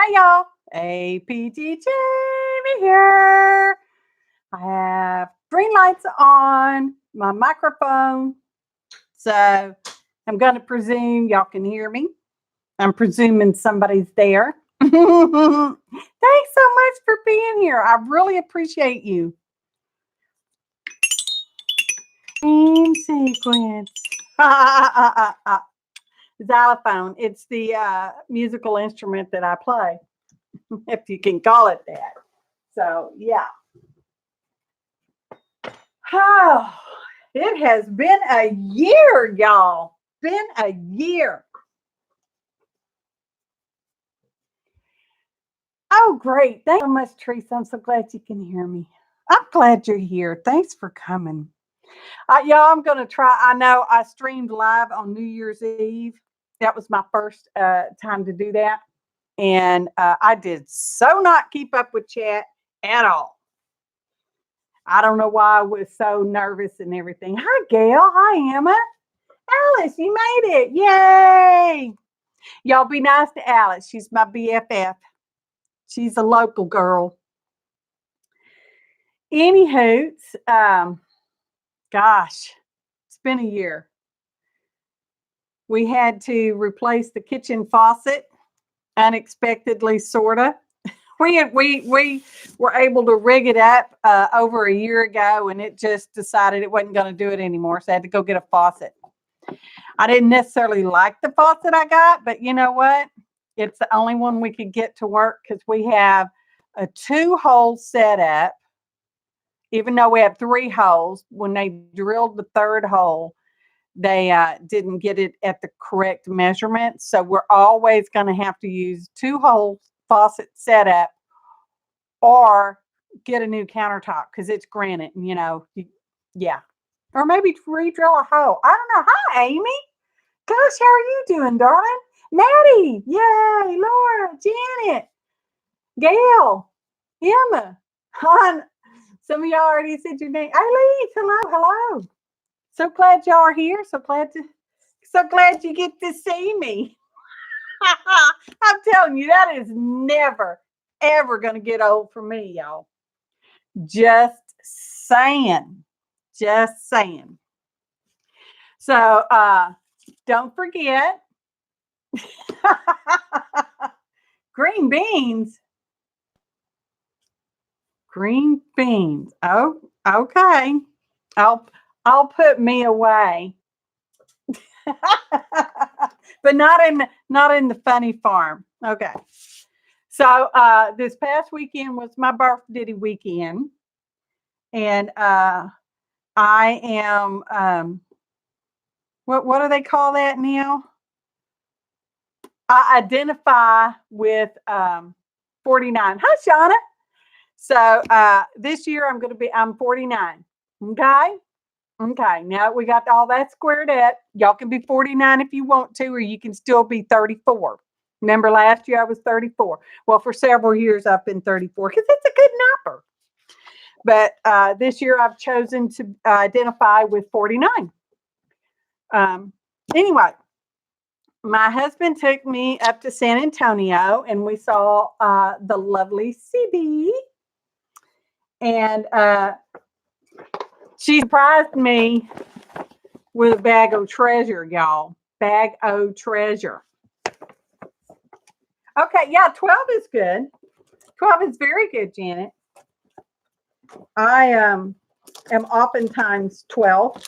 Hi, y'all. APT Jamie here. I have green lights on my microphone. So I'm going to presume y'all can hear me. I'm presuming somebody's there. Thanks so much for being here. I really appreciate you. Dream sequence. Xylophone. It's the musical instrument that I play, if you can call it that. So, yeah. Oh, it has been a year, y'all. Been a year. Oh, great. Thanks so much, Teresa. I'm so glad you can hear me. I'm glad you're here. Thanks for coming. Y'all, I'm going to try. I know I streamed live on New Year's Eve. That was my first time to do that. And I did so not keep up with chat at all. I don't know why I was so nervous and everything. Hi, Gail. Hi, Emma. Alice, you made it. Yay. Y'all be nice to Alice. She's my BFF. She's a local girl. Anywhoots, gosh, it's been a year. We had to replace the kitchen faucet unexpectedly, sorta. We were able to rig it up over a year ago, and it just decided it wasn't going to do it anymore, so I had to go get a faucet. I didn't necessarily like the faucet I got, but you know what? It's the only one we could get to work because we have a 2-hole setup. Even though we have 3 holes, when they drilled the 3rd hole, they didn't get it at the correct measurement. So we're always going to have to use 2-hole faucet setup or get a new countertop because it's granite, and yeah. Or maybe re-drill a hole. I don't know. Hi, Amy. Gosh, how are you doing, darling? Maddie. Yay. Laura. Janet. Gail. Emma. Han. Some of y'all already said your name. Elise. Hello. Hello. So glad y'all are here. So glad you get to see me. I'm telling you, that is never, ever going to get old for me, y'all. Just saying. Just saying. So don't forget. Green beans. Green beans. Oh, okay. I'll put me away. But not in the funny farm. Okay. So this past weekend was my birthday weekend. And I am what do they call that now? I identify with 49. Hi, Shauna. So this year I'm 49. Okay. Okay. Now we got all that squared up. Y'all can be 49 if you want to, or you can still be 34. Remember last year I was 34. Well, for several years I've been 34 because it's a good number. But this year I've chosen to identify with 49. Anyway, my husband took me up to San Antonio and we saw the lovely CB. And she surprised me with a bag of treasure, y'all. Bag of treasure. Okay, yeah, 12 is good. 12 is very good, Janet. I am oftentimes 12.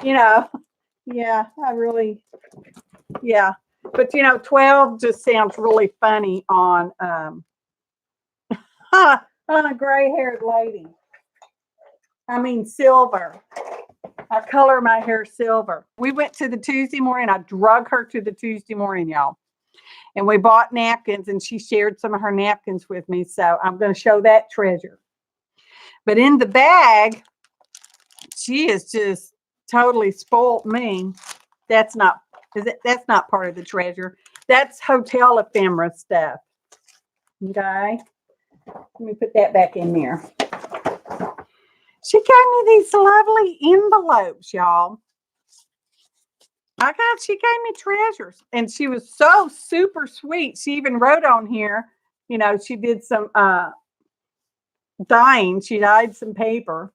Yeah, I really, yeah. But 12 just sounds really funny on a gray-haired lady. I mean silver. I color my hair silver. We went to the Tuesday morning. I drug her to the Tuesday morning, y'all. And we bought napkins, and she shared some of her napkins with me. So I'm going to show that treasure. But in the bag, she has just totally spoiled me. That's not part of the treasure. That's hotel ephemera stuff. Okay. Let me put that back in there. She gave me these lovely envelopes, y'all. She gave me treasures. And she was so super sweet. She even wrote on here, you know, she did some dyeing. She dyed some paper.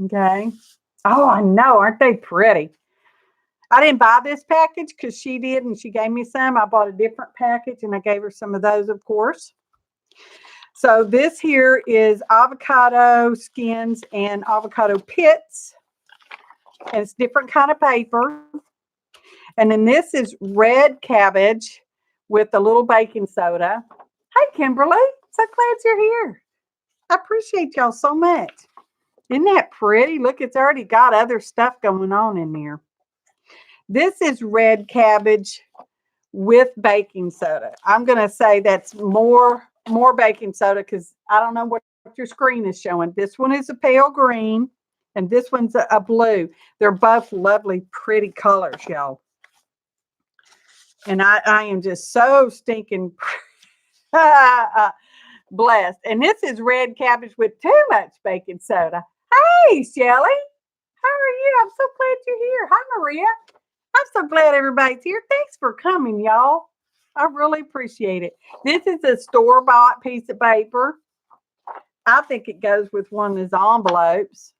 Okay. Oh, I know. Aren't they pretty? I didn't buy this package because she did and she gave me some. I bought a different package and I gave her some of those, of course. So this here is avocado skins and avocado pits. And it's different kind of paper. And then this is red cabbage with a little baking soda. Hey, Kimberly. So glad you're here. I appreciate y'all so much. Isn't that pretty? Look, it's already got other stuff going on in there. This is red cabbage with baking soda. I'm going to say that's more baking soda because I don't know what your screen is showing. This one is a pale green and this one's a blue. They're both lovely, pretty colors, y'all. And I am just so stinking blessed. And this is red cabbage with too much baking soda. Hey, Shelly. How are you? I'm so glad you're here. Hi, Maria. I'm so glad everybody's here. Thanks for coming, y'all. I really appreciate it. This is a store-bought piece of paper. I think it goes with one of these envelopes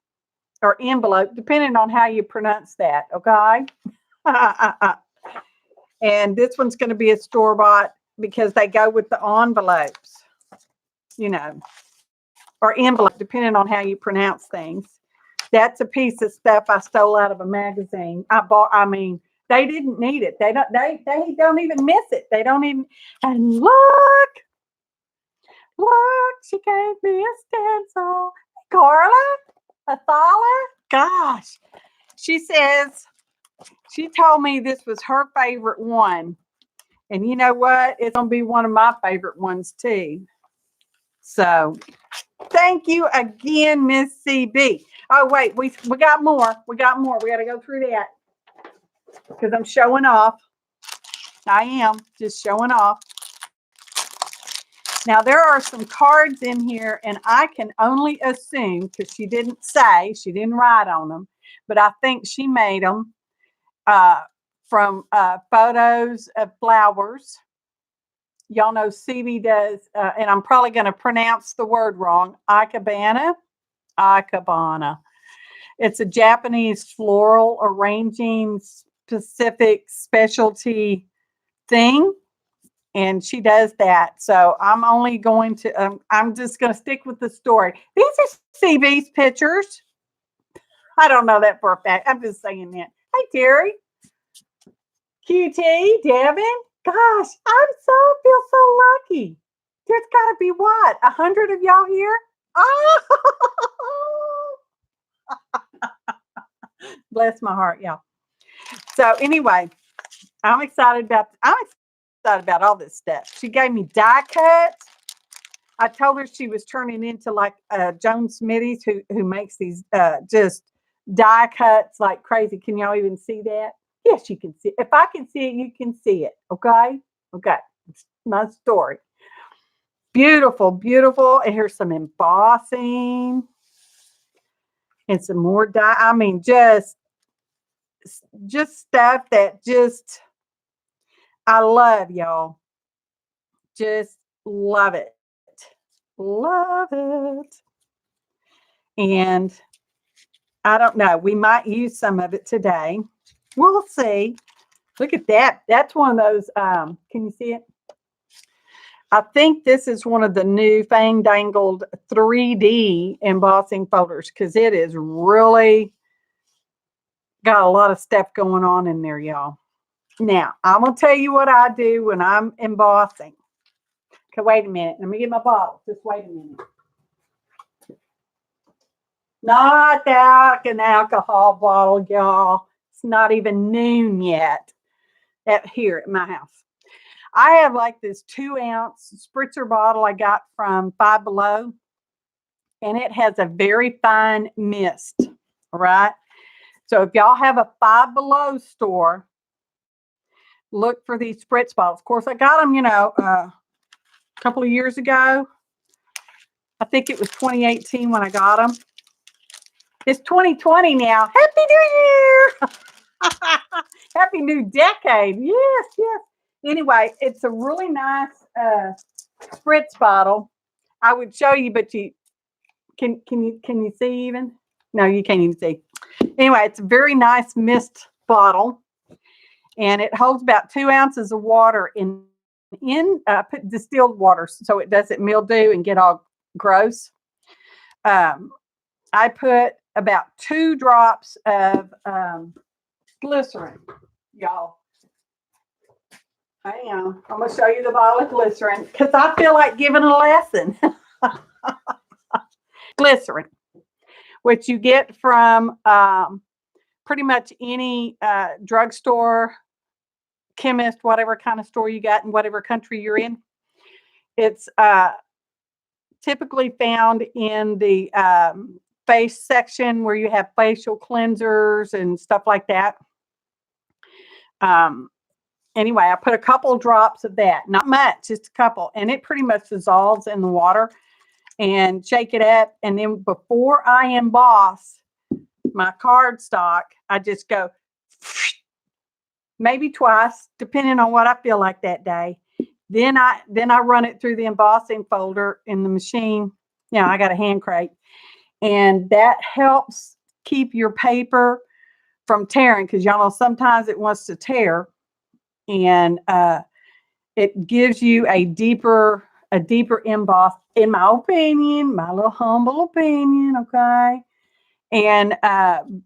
or envelope, depending on how you pronounce that, okay? And this one's going to be a store-bought because they go with the envelopes, you know, or envelope, depending on how you pronounce things. That's a piece of stuff I stole out of a magazine. They didn't need it. They don't even miss it. They don't even. And look, she gave me a stencil. Carla, Athala, gosh, she told me this was her favorite one. And you know what? It's going to be one of my favorite ones too. So thank you again, Miss CB. Oh, wait, we got more. We got more. We got to go through that because I'm showing off. I am just showing off. Now, there are some cards in here, and I can only assume because she didn't write on them, but I think she made them from photos of flowers. Y'all know CB does, and I'm probably going to pronounce the word wrong, ikebana. It's a Japanese floral arranging specific specialty thing, and she does that. So I'm only going to, I'm just going to stick with the story. These are CB's pictures. I don't know that for a fact. I'm just saying that. Hey, Terry. QT, Devon. Gosh, feel so lucky. There's got to be what? 100 of y'all here? Oh, bless my heart, y'all. So anyway, I'm excited about all this stuff. She gave me die cuts. I told her she was turning into like Joan Smitty's who makes these just die cuts like crazy. Can y'all even see that? Yes, you can see it. If I can see it, you can see it. Okay? Okay. It's my story. Beautiful, beautiful. And here's some embossing and some more die. I mean, just stuff that just I love, y'all. Just love it. Love it. And I don't know. We might use some of it today. We'll see. Look at that. That's one of those. Can you see it? I think this is one of the new fandangled 3D embossing folders because it is really got a lot of stuff going on in there, y'all. Now, I'm going to tell you what I do when I'm embossing. Okay, wait a minute. Let me get my bottle. Just wait a minute. Not an alcohol bottle, y'all. It's not even noon yet here at my house. I have like this 2-ounce spritzer bottle I got from Five Below, and it has a very fine mist, all right? So if y'all have a Five Below store, look for these spritz bottles. Of course, I got them, a couple of years ago. I think it was 2018 when I got them. It's 2020 now. Happy New Year! Happy New Decade. Yes, yes. Anyway, it's a really nice spritz bottle. I would show you, but you can you see even? No, you can't even see. Anyway, it's a very nice mist bottle, and it holds about 2 ounces of water in distilled water, so it doesn't mildew and get all gross. I put about 2 drops of glycerin, y'all. Hang on, I'm gonna show you the bottle of glycerin because I feel like giving a lesson. Glycerin, which you get from pretty much any drugstore, chemist, whatever kind of store you got in whatever country you're in. It's typically found in the face section where you have facial cleansers and stuff like that. Anyway, I put a couple drops of that, not much, just a couple, and it pretty much dissolves in the water, and shake it up. And then before I emboss my cardstock, I just go maybe twice, depending on what I feel like that day. Then I run it through the embossing folder in the machine. You know, I got a hand crate, and that helps keep your paper from tearing, because y'all know sometimes it wants to tear, and it gives you a deeper emboss, in my opinion, my little humble opinion. Okay. And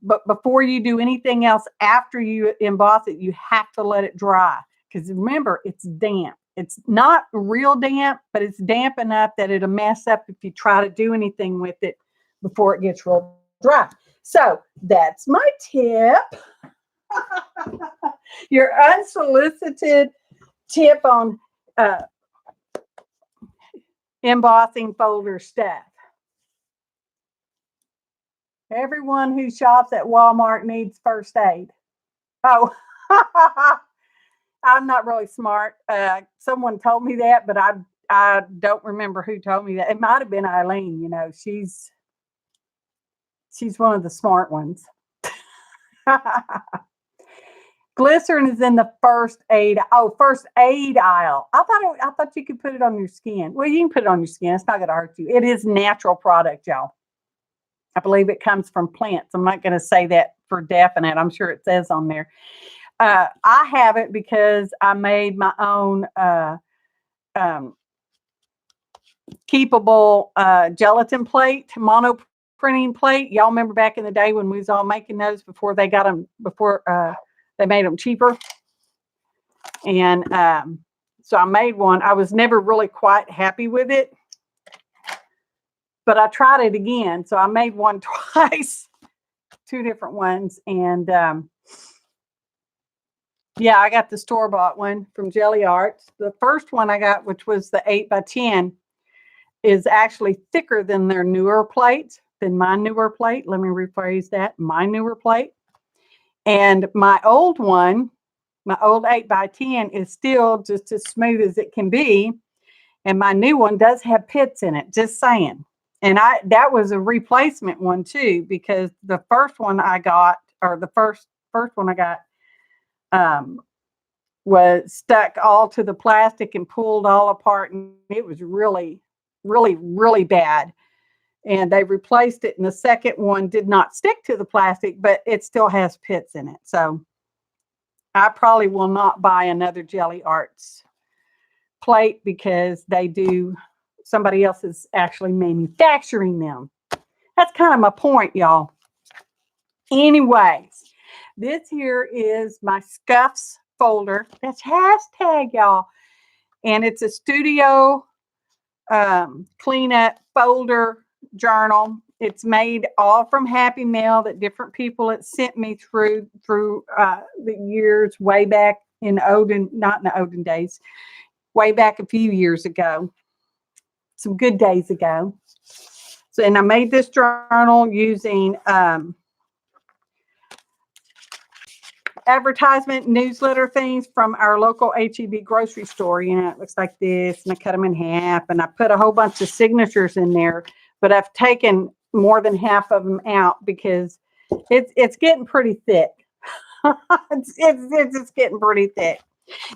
but before you do anything else, after you emboss it, you have to let it dry, because remember, it's damp. It's not real damp, but it's damp enough that it'll mess up if you try to do anything with it before it gets real dry. So that's my tip. Your unsolicited tip on embossing folder stuff. Everyone who shops at Walmart needs first aid. Oh, I'm not really smart. Someone told me that, but I don't remember who told me that. It might have been Eileen. You know, she's one of the smart ones. Glycerin is in the first aid aisle. I thought you could put it on your skin. Well, you can put it on your skin. It's not going to hurt you. It is natural product, y'all. I believe it comes from plants. I'm not going to say that for definite. I'm sure it says on there. I have it because I made my own keepable gelatin plate, mono printing plate. Y'all remember back in the day when we was all making those before they got them, before they made them cheaper. And so I made one. I was never really quite happy with it, but I tried it again. So I made one twice, 2 different ones. And yeah, I got the store-bought one from Jelly Arts. The first one I got, which was the 8x10, is actually thicker than their newer plate, than my newer plate. Let me rephrase that, my newer plate. And my old one, my old 8x10, is still just as smooth as it can be. And my new one does have pits in it, just saying. And that was a replacement one too, because the first one I got, or the first one I got, was stuck all to the plastic and pulled all apart, and it was really, really, really bad. And they replaced it, and the second one did not stick to the plastic, but it still has pits in it. So I probably will not buy another Jelly Arts plate, because somebody else is actually manufacturing them. That's kind of my point, y'all. Anyways, this here is my SCUFS folder. That's hashtag, y'all. And it's a studio cleanup folder journal. It's made all from Happy Mail that different people had sent me through the years, way back in not in the olden days, way back a few years ago, some good days ago. So, and I made this journal using advertisement newsletter things from our local HEB grocery store. You know, it looks like this, and I cut them in half, and I put a whole bunch of signatures in there, but I've taken more than half of them out because it's getting pretty thick. It's just getting pretty thick.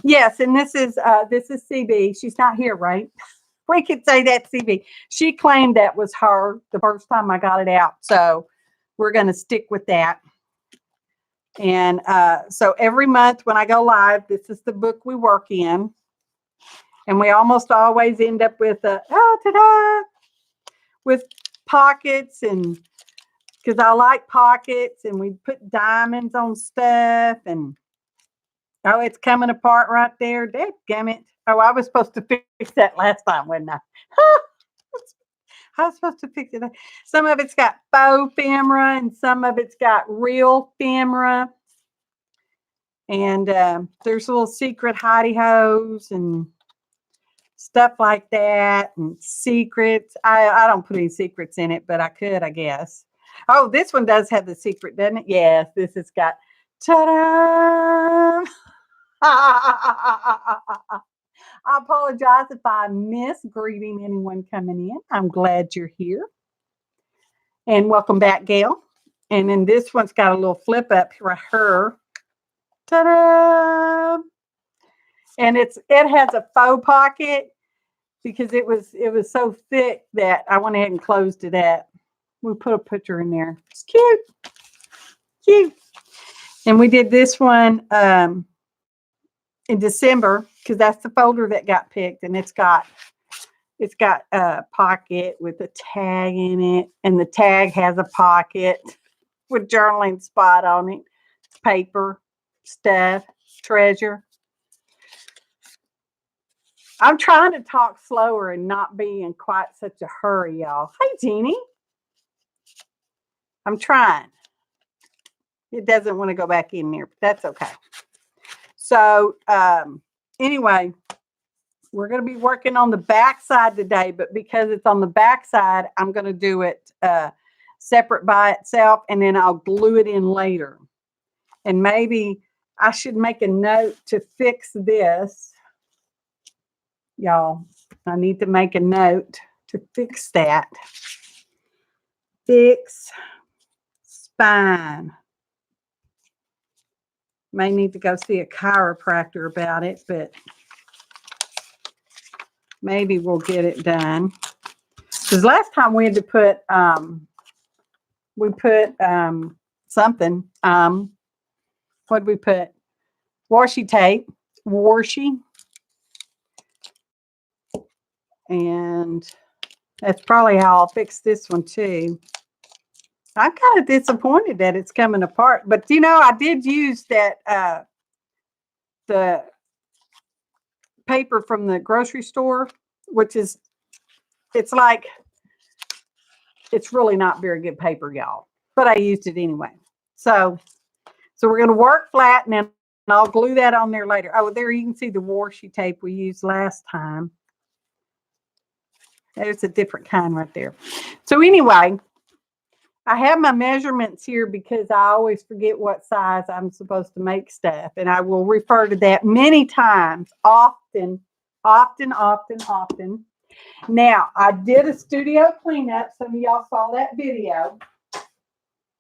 Yes, and this is CB. She's not here, right? We could say that's CB. She claimed that was her the first time I got it out. So we're going to stick with that. And so every month when I go live, this is the book we work in. And we almost always end up with ta-da, with pockets, and because I like pockets, and we put diamonds on stuff, and oh, it's coming apart right there. Dadgummit. Oh, I was supposed to fix that last time, wasn't I? I was supposed to fix it. Some of it's got faux ephemera, and some of it's got real ephemera. And there's little secret hidey hoes and stuff like that, and secrets. I don't put any secrets in it, but I could, I guess. Oh, this one does have the secret, doesn't it? Yes, this has got ta-da! I apologize if I miss greeting anyone coming in. I'm glad you're here. And welcome back, Gail. And then this one's got a little flip up right here. Ta-da! And it has a faux pocket because it was so thick that I went ahead and closed it up. We put a picture in there. It's cute. Cute. And we did this one in December because that's the folder that got picked, and it's got a pocket with a tag in it, and the tag has a pocket with journaling spot on it, paper, stuff, treasure. I'm trying to talk slower and not be in quite such a hurry, y'all. Hey, Jeannie. I'm trying. It doesn't want to go back in there, but that's okay. So anyway, we're going to be working on the back side today, but because it's on the back side, I'm going to do it separate by itself, and then I'll glue it in later. And maybe I should make a note to fix this. Y'all, I need to make a note to fix that. Fix spine. May need to go see a chiropractor about it, but maybe we'll get it done. Because last time we had to put something. What did we put? Washi tape. Washi. And that's probably how I'll fix this one too. I'm kind of disappointed that it's coming apart. But, you know, I did use that, the paper from the grocery store, which is, it's really not very good paper, y'all. But I used it anyway. So we're going to work flat, and then I'll glue that on there later. Oh, there you can see the washi tape we used last time. There's a different kind right there. So anyway, I have my measurements here because I always forget what size I'm supposed to make stuff. And I will refer to that many times, often. Now, I did a studio cleanup. Some of y'all saw that video.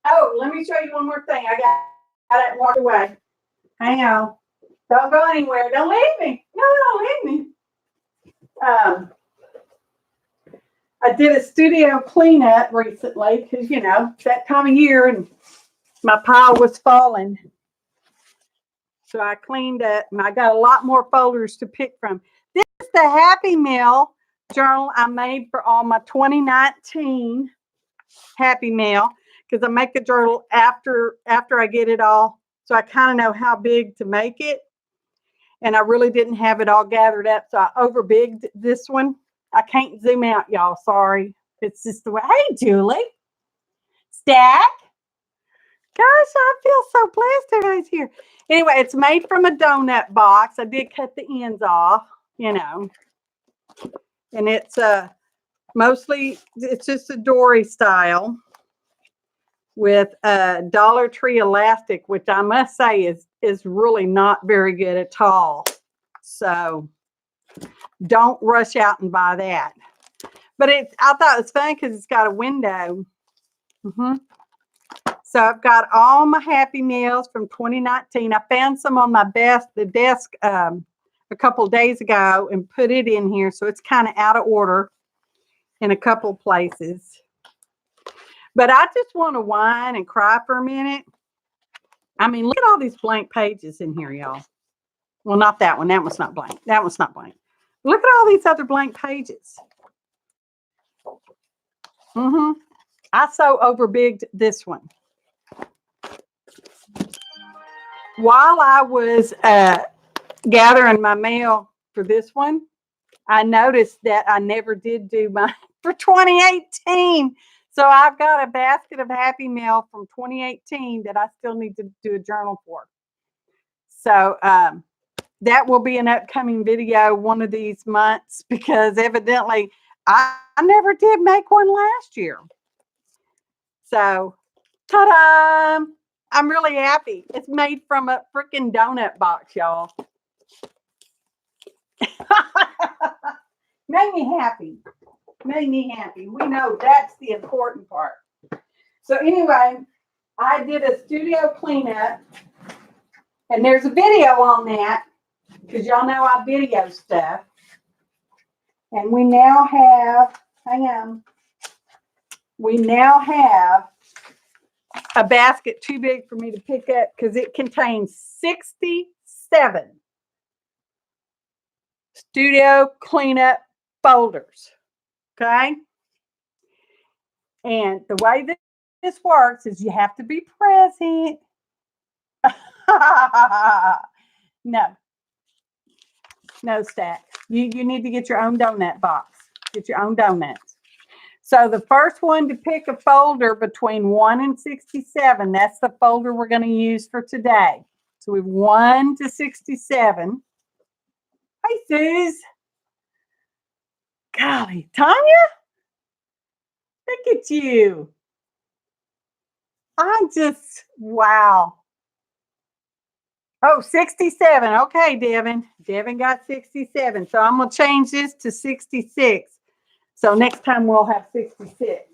Oh, let me show you one more thing. I got it and walked away. Hang on. Don't go anywhere. Don't leave me. No, don't leave me. I did a studio cleanup recently because, you know, that time of year and my pile was falling. So I cleaned up, and I got a lot more folders to pick from. This is the Happy Mail journal I made for all my 2019 Happy Mail, because I make a journal after I get it all. So I kind of know how big to make it. And I really didn't have it all gathered up, so I overbigged this one. I can't zoom out, y'all. Sorry. It's just the way. Hey, Julie. Stack. Gosh, I feel so blessed everybody's here. Anyway, it's made from a donut box. I did cut the ends off, you know. And it's mostly, it's just a dory style with a Dollar Tree elastic, which I must say is really not very good at all. So don't rush out and buy that. But I thought it was fun because it's got a window. So I've got all my Happy Meals from 2019. I found some on my desk a couple days ago and put it in here. So it's kind of out of order in a couple places. But I just want to whine and cry for a minute. I mean, look at all these blank pages in here, y'all. Well, not that one. That one's not blank. That one's not blank. Look at all these other blank pages. I so overbigged this one. While I was gathering my mail for this one, I noticed that I never did do mine for 2018. So I've got a basket of Happy Mail from 2018 that I still need to do a journal for. So that will be an upcoming video one of these months, because evidently I never did make one last year. So, ta-da! I'm really happy. It's made from a freaking donut box, y'all. Made me happy. Made me happy. We know that's the important part. So anyway, I did a studio cleanup, and there's a video on that, because y'all know I video stuff. And we now have, hang on, we now have a basket too big for me to pick up, because it contains 67 studio cleanup folders. Okay. And the way that this works is you have to be present. No stack. You need to get your own donut box. Get your own donuts. So the first one to pick a folder between 1 and 67, that's the folder we're going to use for today. So we have 1 to 67. Hey, Suze. Golly, Tanya? Look at you. I just, wow. Oh, 67. Okay, Devon. Devon got 67. So I'm going to change this to 66. So next time we'll have 66.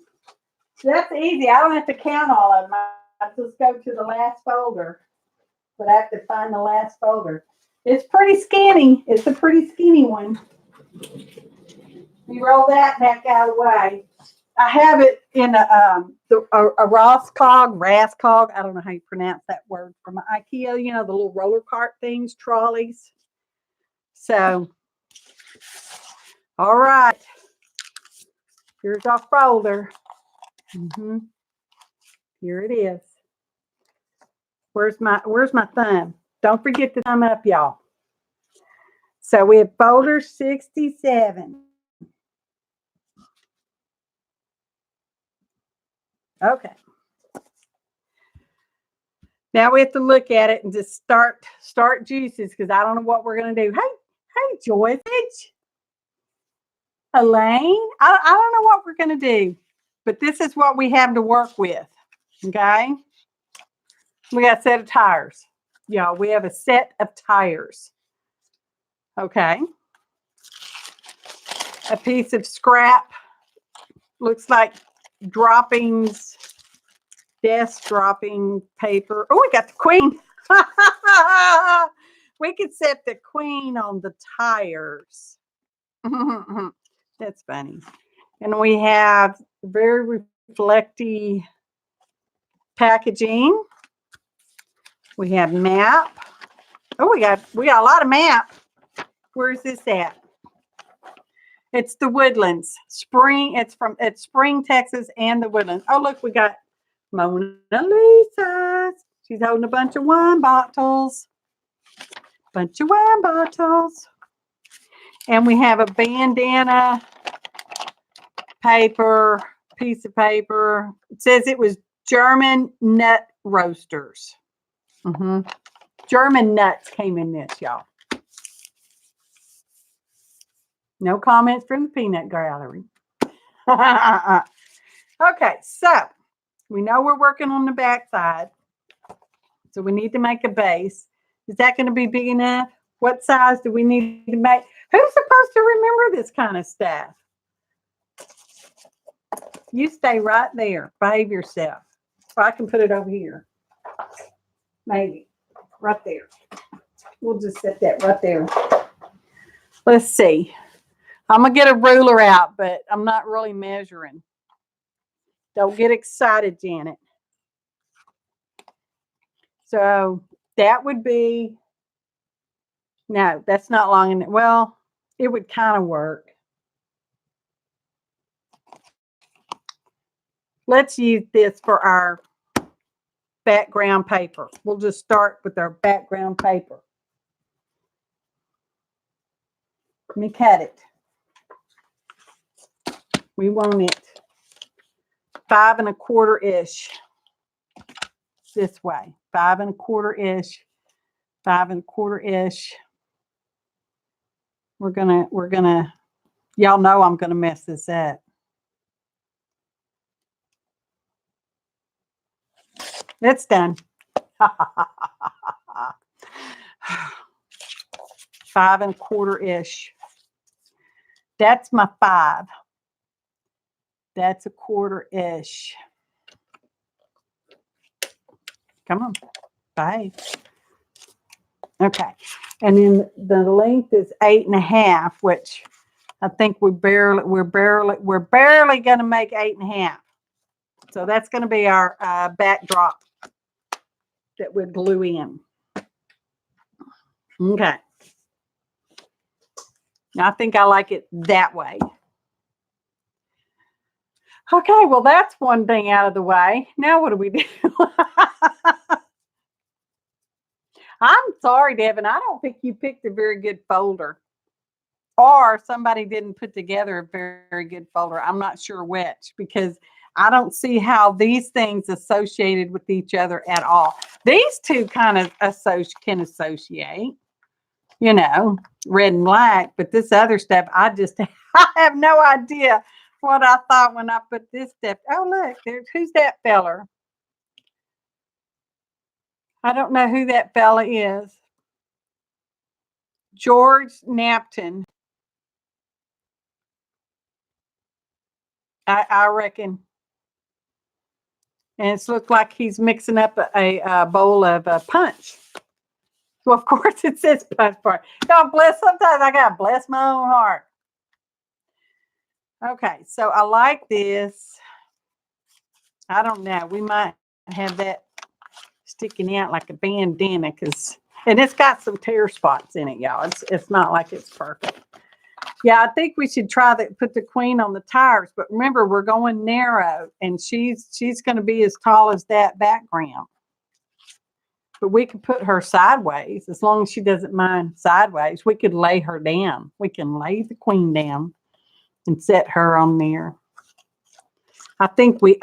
That's easy. I don't have to count all of them. I just go to the last folder. But I have to find the last folder. It's pretty skinny. It's a pretty skinny one. You roll that back out of the way. I have it in a Raskog. I don't know how you pronounce that word, from IKEA. You know, the little roller cart things, trolleys. So, all right. Here's our folder. Here it is. Where's my thumb? Don't forget to thumb up, y'all. So we have folder 67. Okay. Now we have to look at it and just start juices, because I don't know what we're going to do. Hey, Joyce. Elaine, I don't know what we're going to do, but this is what we have to work with. Okay. We got a set of tires. Y'all, we have a set of tires. Okay. A piece of scrap. Looks like droppings. Desk dropping paper. Oh, we got the queen. We could set the queen on the tires. That's funny. And we have very reflecty packaging. We have map. Oh, we got a lot of map. Where's this at? It's the Woodlands. Spring. It's Spring, Texas, and the Woodlands. Oh, look, we got Mona Lisa. She's holding a bunch of wine bottles. And we have a bandana paper, piece of paper. It says it was German nut roasters. German nuts came in this, y'all. No comments from the peanut gallery. Okay, so we know we're working on the back side. So we need to make a base. Is that going to be big enough? What size do we need to make? Who's supposed to remember this kind of stuff? You stay right there. Behave yourself. Well, I can put it over here. Maybe. Right there. We'll just set that right there. Let's see. I'm going to get a ruler out, but I'm not really measuring. Don't get excited, Janet. So that would be, no, that's not long enough. Well, it would kind of work. Let's use this for our background paper. We'll just start with our background paper. Let me cut it. We want it 5 1/4-ish. This way, 5 1/4-ish, 5 1/4-ish. We're gonna, y'all know I'm gonna mess this up. It's done. 5 1/4-ish. That's my 5. That's 1/4-ish. Come on, 5. Okay, and then the length is 8 1/2, which I think we're barely going to make 8 1/2. So that's going to be our backdrop that we glue in. Okay. Now I think I like it that way. Okay, well that's one thing out of the way. Now what do we do? I'm sorry, Devon. I don't think you picked a very good folder. Or somebody didn't put together a very good folder. I'm not sure which, because I don't see how these things associated with each other at all. These two kind of can associate, you know, red and black, but this other stuff, I have no idea what I thought when I put this stuff. Oh, look, who's that feller? I don't know who that fella is. George Napton. I reckon. And it's looked like he's mixing up a bowl of punch. Well, of course it says punch part. God bless. Sometimes I gotta bless my own heart. Okay, so I like this. I don't know. We might have that sticking out like a bandana, and it's got some tear spots in it, y'all. It's not like it's perfect. Yeah, I think we should try to put the queen on the tires, but remember we're going narrow, and she's going to be as tall as that background. But we could put her sideways as long as she doesn't mind sideways. We could lay her down. We can lay the queen down and set her on there. I think we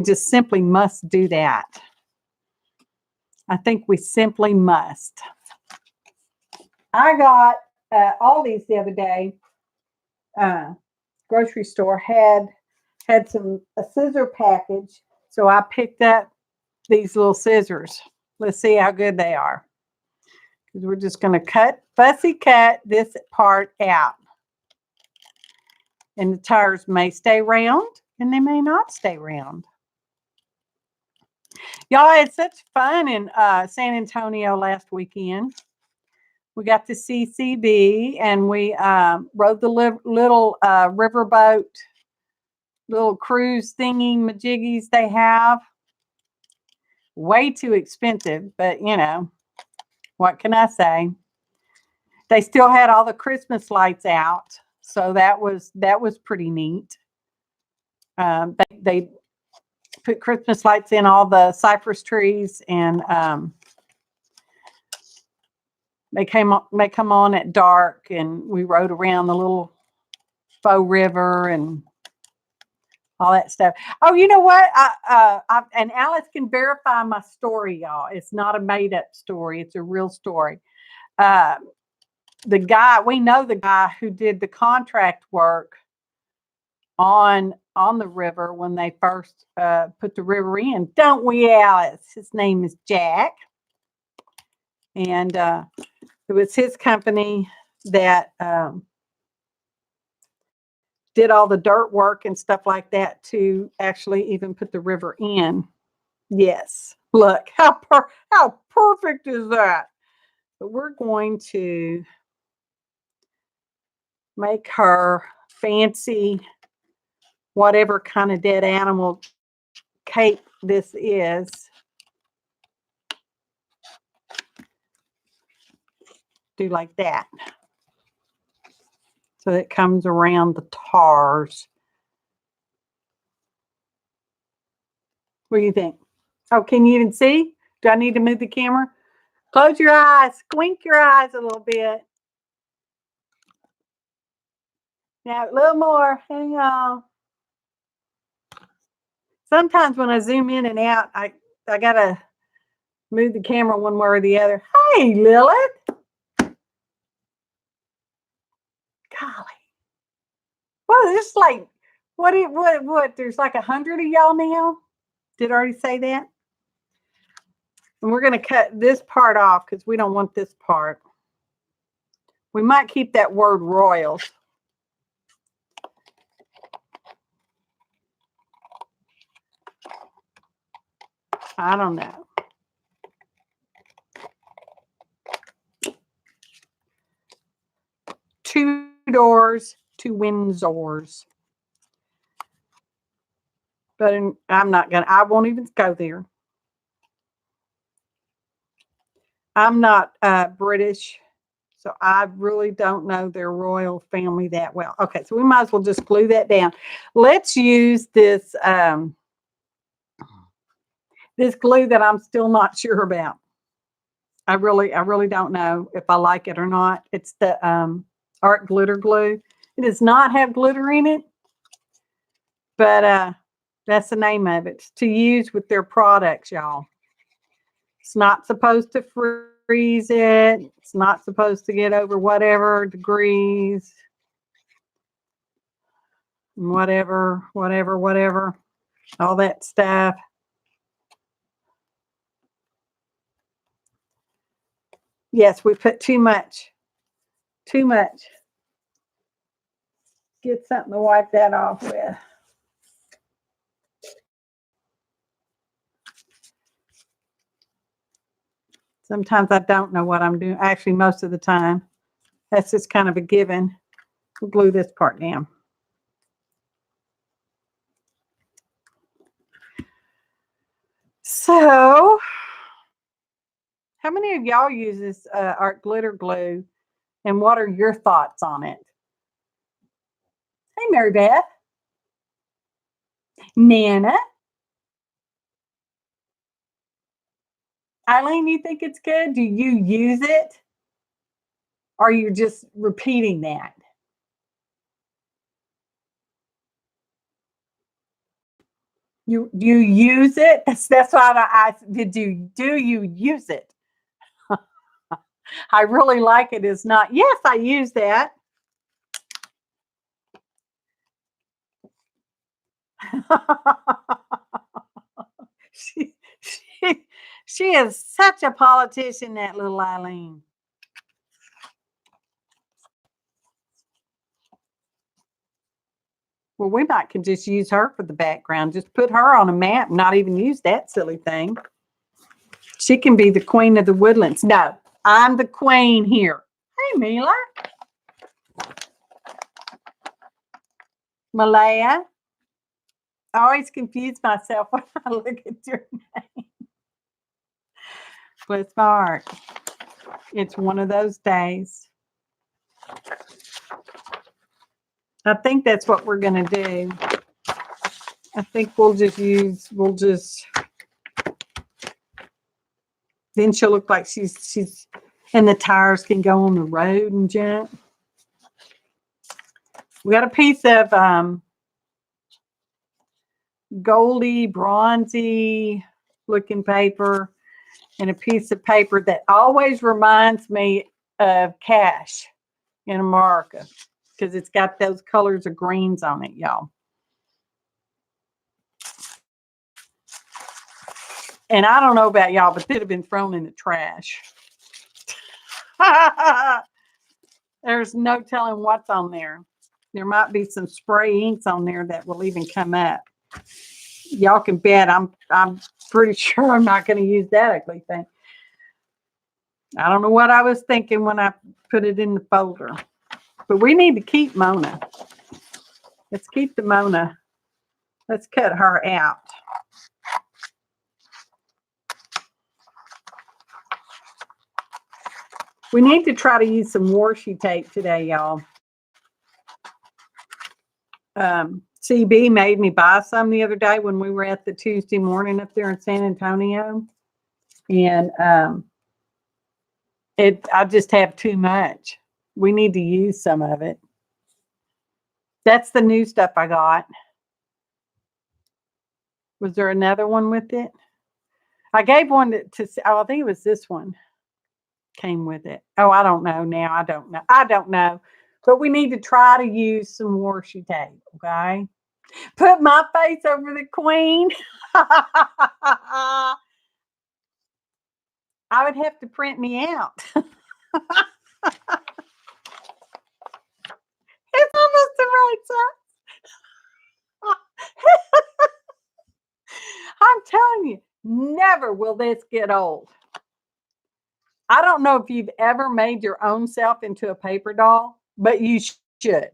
just simply must do that. I think we simply must. I got Aldi's the other day. Grocery store had a scissor package, so I picked up these little scissors. Let's see how good they are, because we're just going to fussy cut this part out, and the tires may stay round and they may not stay round. Y'all had such fun in San Antonio last weekend. We got to see CB, and we rode the little riverboat, little cruise thingy majiggies they have. Way too expensive, but you know, what can I say? They still had all the Christmas lights out, so that was pretty neat. They put Christmas lights in all the cypress trees, and they come on at dark, and we rode around the little faux river and all that stuff. Oh, you know what? And Alice can verify my story, y'all. It's not a made-up story. It's a real story. We know the guy who did the contract work on the river when they first put the river in. Don't we, Alice? His name is Jack. And it was his company that did all the dirt work and stuff like that to actually even put the river in. Yes. Look, how perfect is that? But we're going to make her fancy, whatever kind of dead animal cape this is. Do like that. So it comes around the tars. What do you think? Oh, can you even see? Do I need to move the camera? Close your eyes. Squint your eyes a little bit. Now, a little more. Hang on. Sometimes when I zoom in and out, I got to move the camera one way or the other. Hey, Lilith. Golly. Well, it's like, what? There's like 100 of y'all now? Did I already say that? And we're going to cut this part off because we don't want this part. We might keep that word royals. I don't know. Tudors to Windsors. But I won't even go there. I'm not British, so I really don't know their royal family that well. Okay, so we might as well just glue that down. Let's use this this glue that I'm still not sure about. I really don't know if I like it or not. It's the Art Glitter Glue. It does not have glitter in it, but that's the name of it. It's to use with their products, y'all. It's not supposed to freeze it. It's not supposed to get over whatever degrees. Whatever. All that stuff. Yes, we put too much. Too much. Get something to wipe that off with. Sometimes I don't know what I'm doing. Actually, most of the time. That's just kind of a given. We'll glue this part down. So, how many of y'all uses Art Glitter Glue, and what are your thoughts on it? Hey, Mary Beth. Nana. Eileen, you think it's good? Do you use it? Or are you just repeating that? Do you use it? That's why I asked, do you use it? I really like it. It's not. Yes, I use that. she, she is such a politician, that little Eileen. Well, we might could just use her for the background. Just put her on a map, not even use that silly thing. She can be the queen of the woodlands. No, I'm the queen here. Hey, Mila. Malaya. I always confuse myself when I look at your name. Bless my heart. It's one of those days. I think that's what we're going to do. I think then she'll look like she's, and the tires can go on the road and jump. We got a piece of goldy, bronzy looking paper, and a piece of paper that always reminds me of cash in America, because it's got those colors of greens on it, y'all. And I don't know about y'all, but it would have been thrown in the trash. There's no telling what's on there. There might be some spray inks on there that will even come up. Y'all can bet I'm pretty sure I'm not going to use that ugly thing. I don't know what I was thinking when I put it in the folder. But we need to keep Mona. Let's keep the Mona. Let's cut her out. We need to try to use some washi tape today, y'all. CB made me buy some the other day when we were at the Tuesday morning up there in San Antonio. And I just have too much. We need to use some of it. That's the new stuff I got. Was there another one with it? I gave one to oh, I think it was this one came with it. Oh, I don't know now. I don't know. I don't know. But we need to try to use some washi tape, okay? Put my face over the queen. I would have to print me out. It's almost the right size. I'm telling you, never will this get old. I don't know if you've ever made your own self into a paper doll, but you should.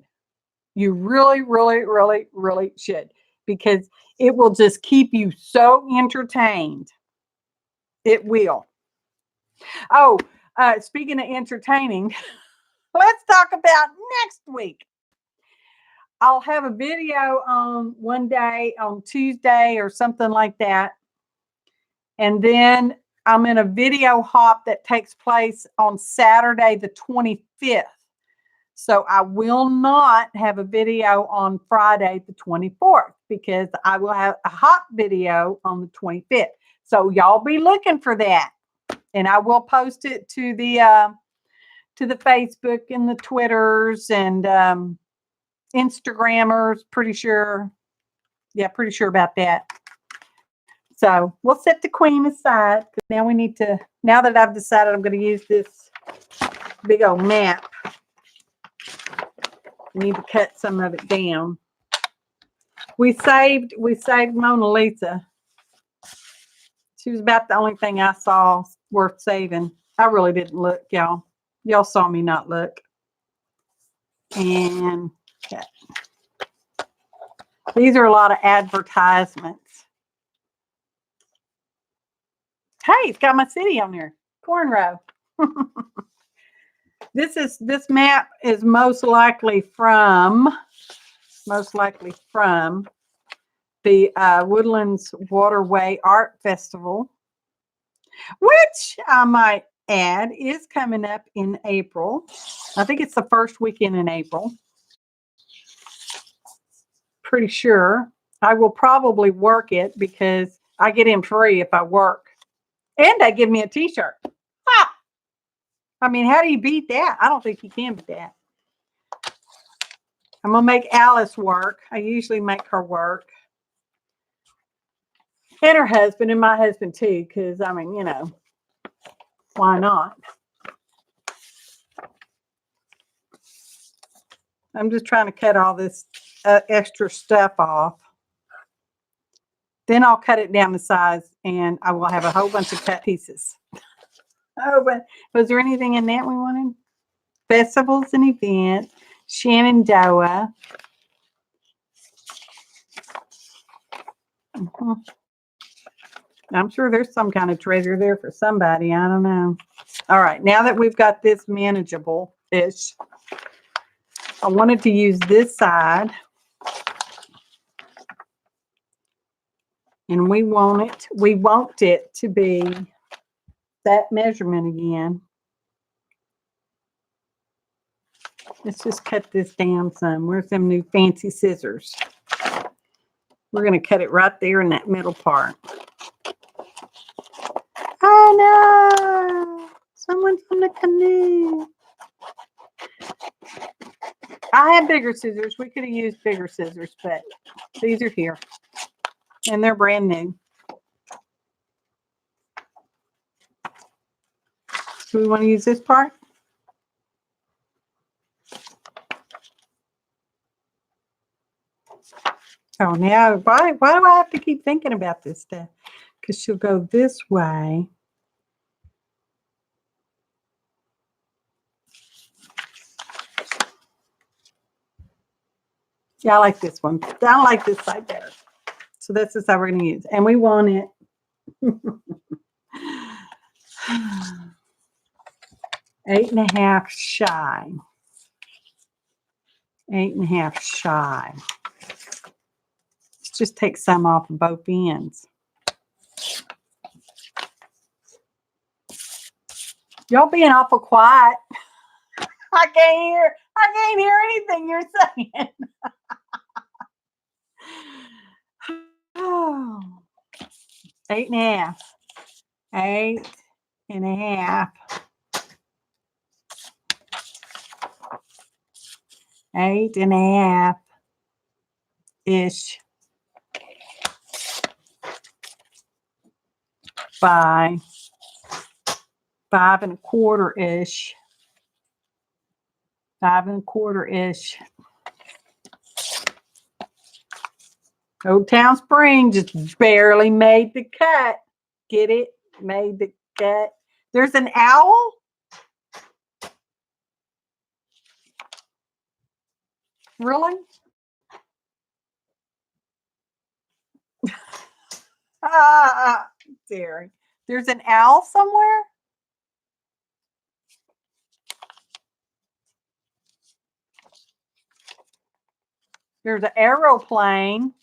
You really, really, really, really should, because it will just keep you so entertained. It will. Oh, speaking of entertaining, let's talk about next week. I'll have a video on one day on Tuesday or something like that. And then I'm in a video hop that takes place on Saturday, the 25th. So I will not have a video on Friday, the 24th, because I will have a hop video on the 25th. So y'all be looking for that. And I will post it to the Facebook and the Twitters and Instagrammers, pretty sure. Yeah, pretty sure about that. So we'll set the queen aside, because now we need to, now that I've decided I'm going to use this big old map, I need to cut some of it down. We saved Mona Lisa. She was about the only thing I saw worth saving. I really didn't look, y'all. Y'all saw me not look. And okay. These are a lot of advertisements. Hey, it's got my city on there. Cornrow. This map is most likely from the Woodlands Waterway Art Festival, which I might add is coming up in April. I think it's the first weekend in April. Pretty sure. I will probably work it because I get in free if I work. And they give me a t-shirt. Ah! I mean, how do you beat that? I don't think you can beat that. I'm going to make Alice work. I usually make her work. And her husband, and my husband too, because, I mean, you know, why not? I'm just trying to cut all this extra stuff off. Then I'll cut it down to size, and I will have a whole bunch of cut pieces. Oh, but was there anything in that we wanted? Festivals and events. Shenandoah. I'm sure there's some kind of treasure there for somebody. I don't know. All right. Now that we've got this manageable-ish, I wanted to use this side. And we want it to be that measurement again. Let's just cut this down some. Where's them new fancy scissors? We're going to cut it right there in that middle part. Oh no! Someone's from the canoe. I had bigger scissors. We could have used bigger scissors, but these are here. And they're brand new. Do we want to use this part? Oh, now why do I have to keep thinking about this stuff? because she'll go this way. Yeah, I like this one. I don't like this side better. So this is how we're going to use. And we want it. 8.5 shy. 8.5 shy. Let's just take some off of both ends. Y'all being awful quiet. I can't hear anything you're saying. Oh. 8.5. 8.5. 8.5 ish by 5.25 ish. 5.25 ish. Old Town Spring just barely made the cut. Get it? Made the cut. There's an owl. Really? Terry. There's an owl somewhere? There's an aeroplane.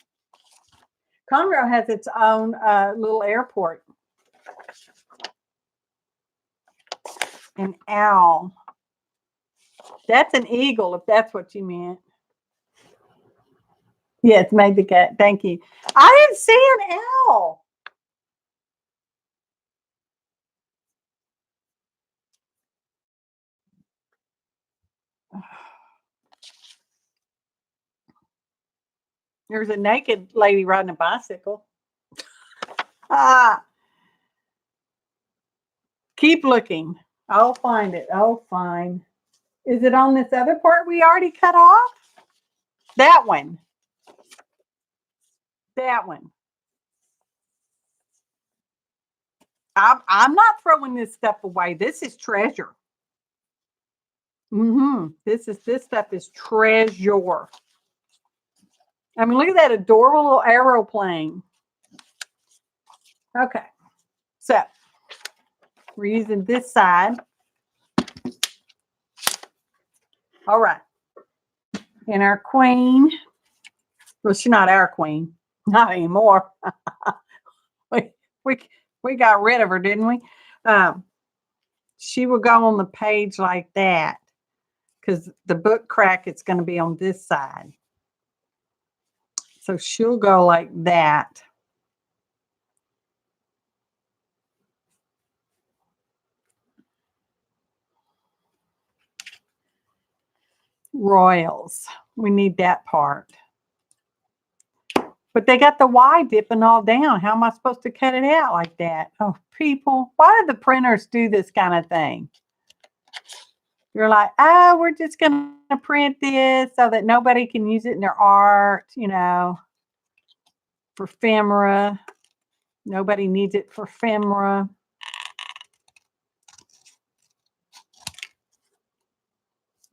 Conroe has its own little airport. An owl. That's an eagle, if that's what you meant. Yes, made the cut. Thank you. I didn't see an owl. There's a naked lady riding a bicycle. Keep looking. I'll find it. Oh, fine. Is it on this other part we already cut off? That one. That one. I'm not throwing this stuff away. This is treasure. This stuff is treasure. I mean, look at that adorable little aeroplane. Okay. So we're using this side. All right. And our queen. Well, she's not our queen. Not anymore. we got rid of her, didn't we? She will go on the page like that because the book crack is going to be on this side. So she'll go like that. Royals. We need that part. But they got the Y dipping all down. How am I supposed to cut it out like that? Oh, people, why do the printers do this kind of thing? You're like, oh, we're just going to print this so that nobody can use it in their art, you know, for ephemera. Nobody needs it for ephemera.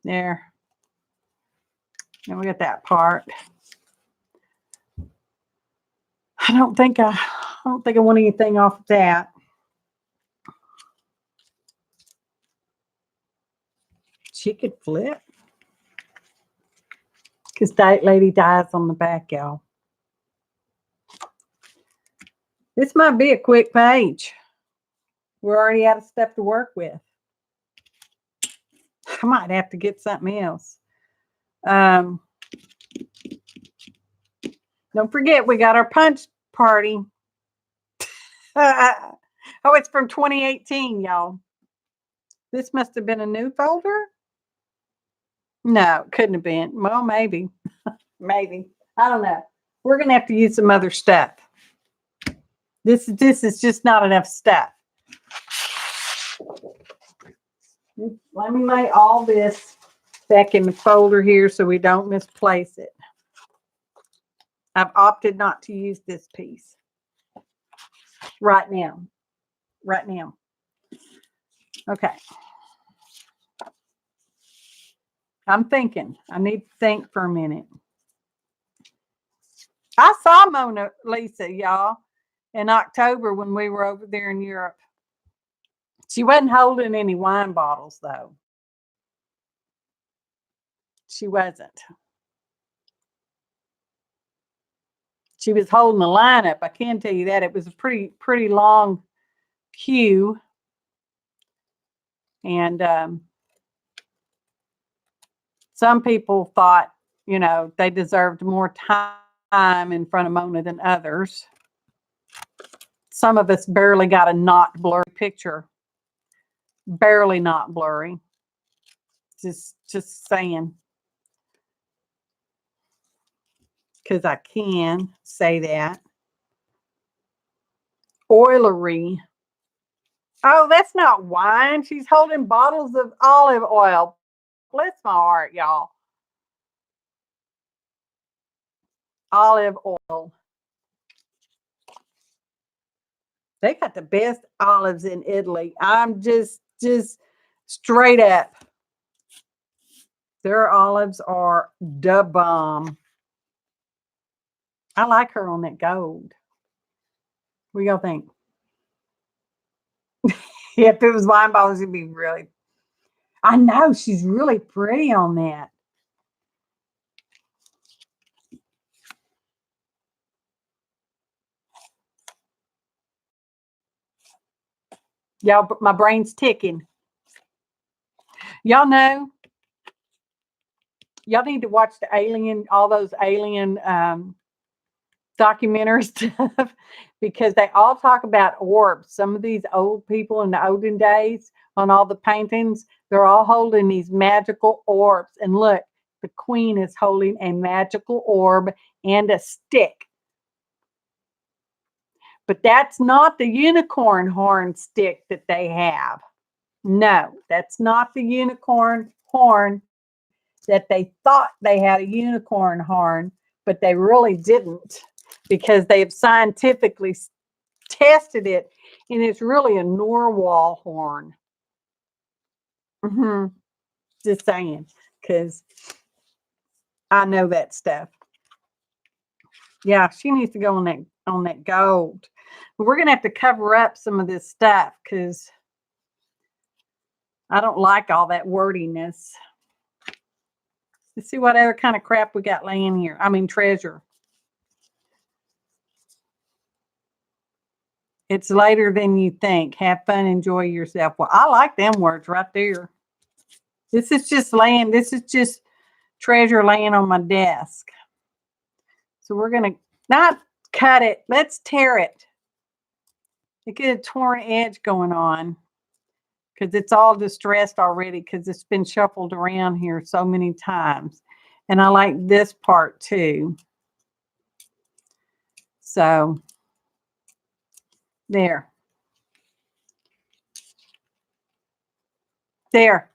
There. And we got that part. I don't think I want anything off of that. She could flip. Because that lady dies on the back, y'all. This might be a quick page. We're already out of stuff to work with. I might have to get something else. Don't forget, we got our punch party. Oh, it's from 2018, y'all. This must have been a new folder. No, it couldn't have been. Well, maybe. Maybe. I don't know. We're going to have to use some other stuff. This is just not enough stuff. Let me lay all this back in the folder here so we don't misplace it. I've opted not to use this piece. right now. Right now. Okay. I'm thinking. I need to think for a minute. I saw Mona Lisa, y'all, in October when we were over there in Europe. She wasn't holding any wine bottles, though. She wasn't. She was holding the lineup. I can tell you that. It was a pretty long queue. And some people thought, you know, they deserved more time in front of Mona than others. Some of us barely got a not blurry picture. Barely not blurry. Just saying. Because I can say that. Oilery. Oh, that's not wine. She's holding bottles of olive oil. Bless my heart, y'all. Olive oil. They got the best olives in Italy. I'm just straight up. Their olives are the bomb. I like her on that gold. What do y'all think? Yeah, if it was wine bottles, it'd be really. I know she's really pretty on that. Y'all, my brain's ticking. Y'all know. Y'all need to watch the alien, all those alien documentary stuff, because they all talk about orbs. Some of these old people in the olden days on all the paintings, they're all holding these magical orbs. And look, the queen is holding a magical orb and a stick. But that's not the unicorn horn stick that they have. No, that's not the unicorn horn that they thought they had a unicorn horn, but they really didn't, because they've scientifically tested it, and it's really a narwhal horn. Just saying, because I know that stuff. Yeah, she needs to go on that gold. But we're gonna have to cover up some of this stuff because I don't like all that wordiness. Let's see what other kind of crap we got laying here. I mean, treasure. It's later than you think. Have fun, enjoy yourself. Well, I like them words right there. This is just treasure laying on my desk. So we're going to not cut it. Let's tear it. Get a torn edge going on because it's all distressed already because it's been shuffled around here so many times. And I like this part too. So there. There.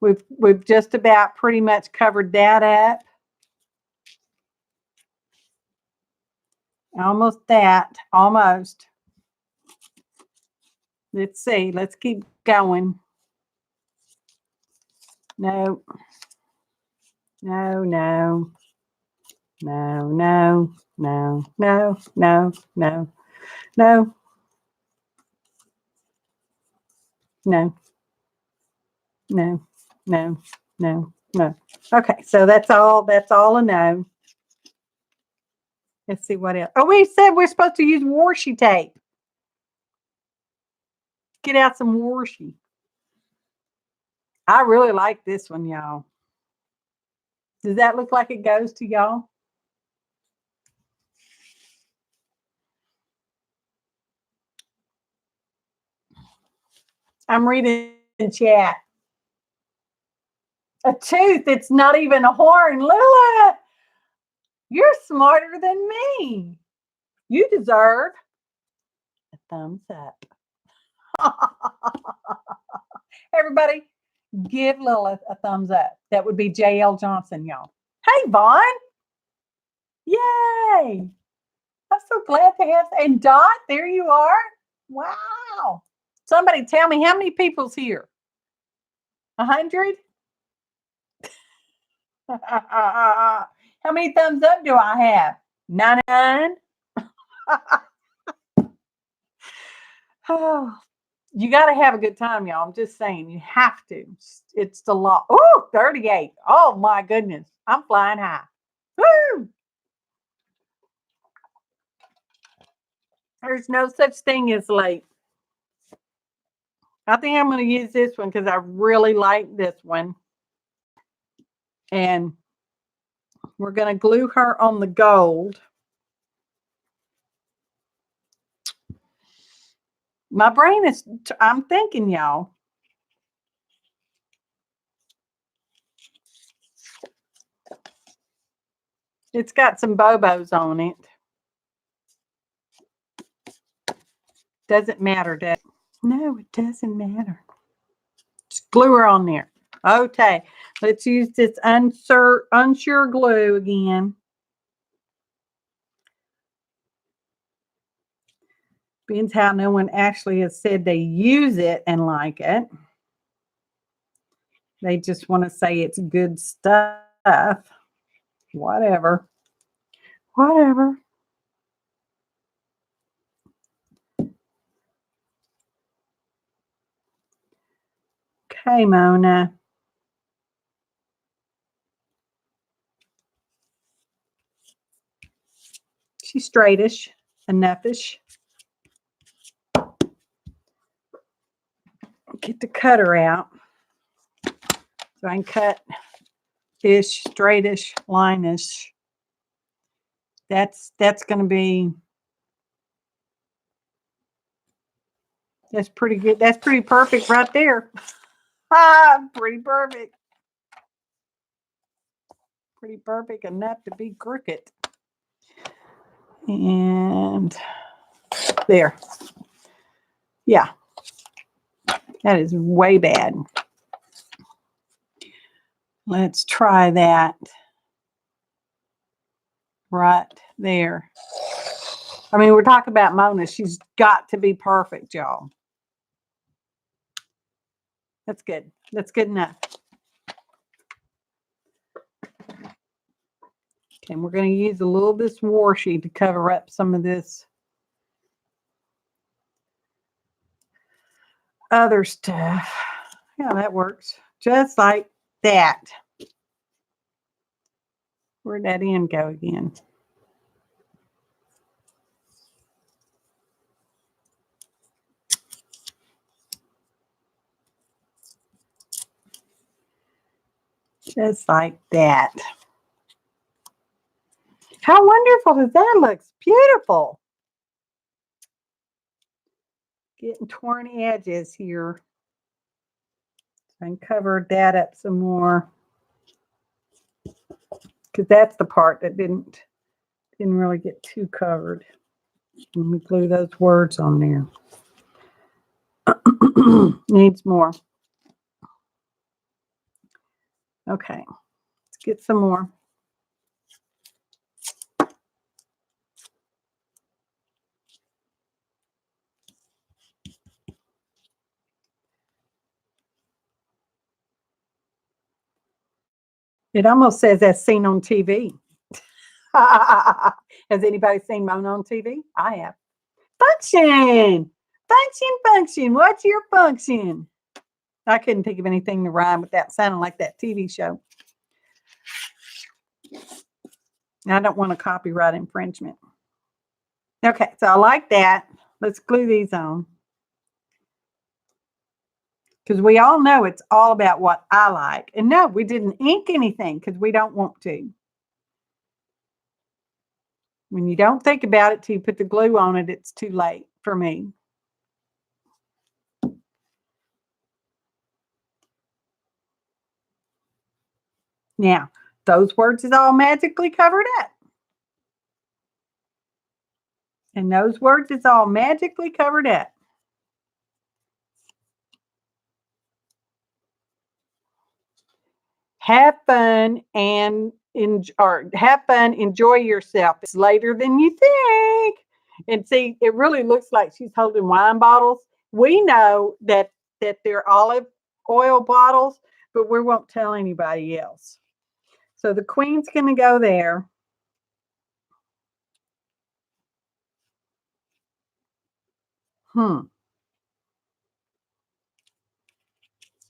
We've just about pretty much covered that up. Almost that. Almost. Let's see. Let's keep going. No. No, no. No, no, no, no, no, no, no. No. No. No. No. No. Okay, so that's all a no. Let's see what else. Oh, we said we're supposed to use washi tape. Get out some washi. I really like this one, y'all. Does that look like it goes to y'all? I'm reading in chat. A tooth, it's not even a horn. Lila, you're smarter than me. You deserve a thumbs up. Everybody, give Lilith a thumbs up. That would be JL Johnson, y'all. Hey, Vaughn. Yay. I'm so glad to have. And Dot, there you are. Wow. Somebody tell me, how many people's here? 100? How many thumbs up do I have? 99? Oh, you got to have a good time, y'all. I'm just saying, you have to. It's the law. Oh, 38. Oh, my goodness. I'm flying high. Woo! There's no such thing as late. I think I'm going to use this one because I really like this one. And we're going to glue her on the gold. My brain is, I'm thinking, y'all. It's got some bobos on it. Doesn't matter, does it? No, it doesn't matter. Just glue her on there. Okay, let's use this unsure glue again. Being how no one actually has said they use it and like it. They just want to say it's good stuff. Whatever. Whatever. Okay, Mona. She's straightish, enoughish. Get the cutter out so I can cut ish, straightish, line-ish. That's going to be, that's pretty good. That's pretty perfect right there. Pretty perfect. Pretty perfect enough to be crooked. And there. Yeah. That is way bad. Let's try that right there. I mean, we're talking about Mona. She's got to be perfect, y'all. That's good. That's good enough. Okay, and we're going to use a little of this washi to cover up some of this other stuff. Yeah, that works. Just like that. Where'd that end go again? Just like that. How wonderful does that look? It's beautiful. Getting torn edges here. And cover that up some more. Because that's the part that didn't really get too covered. Let me glue those words on there. Needs more. Okay, let's get some more. It almost says as seen on TV. Has anybody seen Mona on TV? I have. Function. Function. What's your function? I couldn't think of anything to rhyme with that sounding like that TV show. I don't want a copyright infringement. Okay, so I like that. Let's glue these on. Because we all know it's all about what I like. And no, we didn't ink anything because we don't want to. When you don't think about it till you put the glue on it, it's too late for me. Now, those words is all magically covered up. And those words is all magically covered up. Have fun and or have fun, enjoy yourself. It's later than you think. And see, it really looks like she's holding wine bottles. We know that they're olive oil bottles, but we won't tell anybody else. So the queen's going to go there.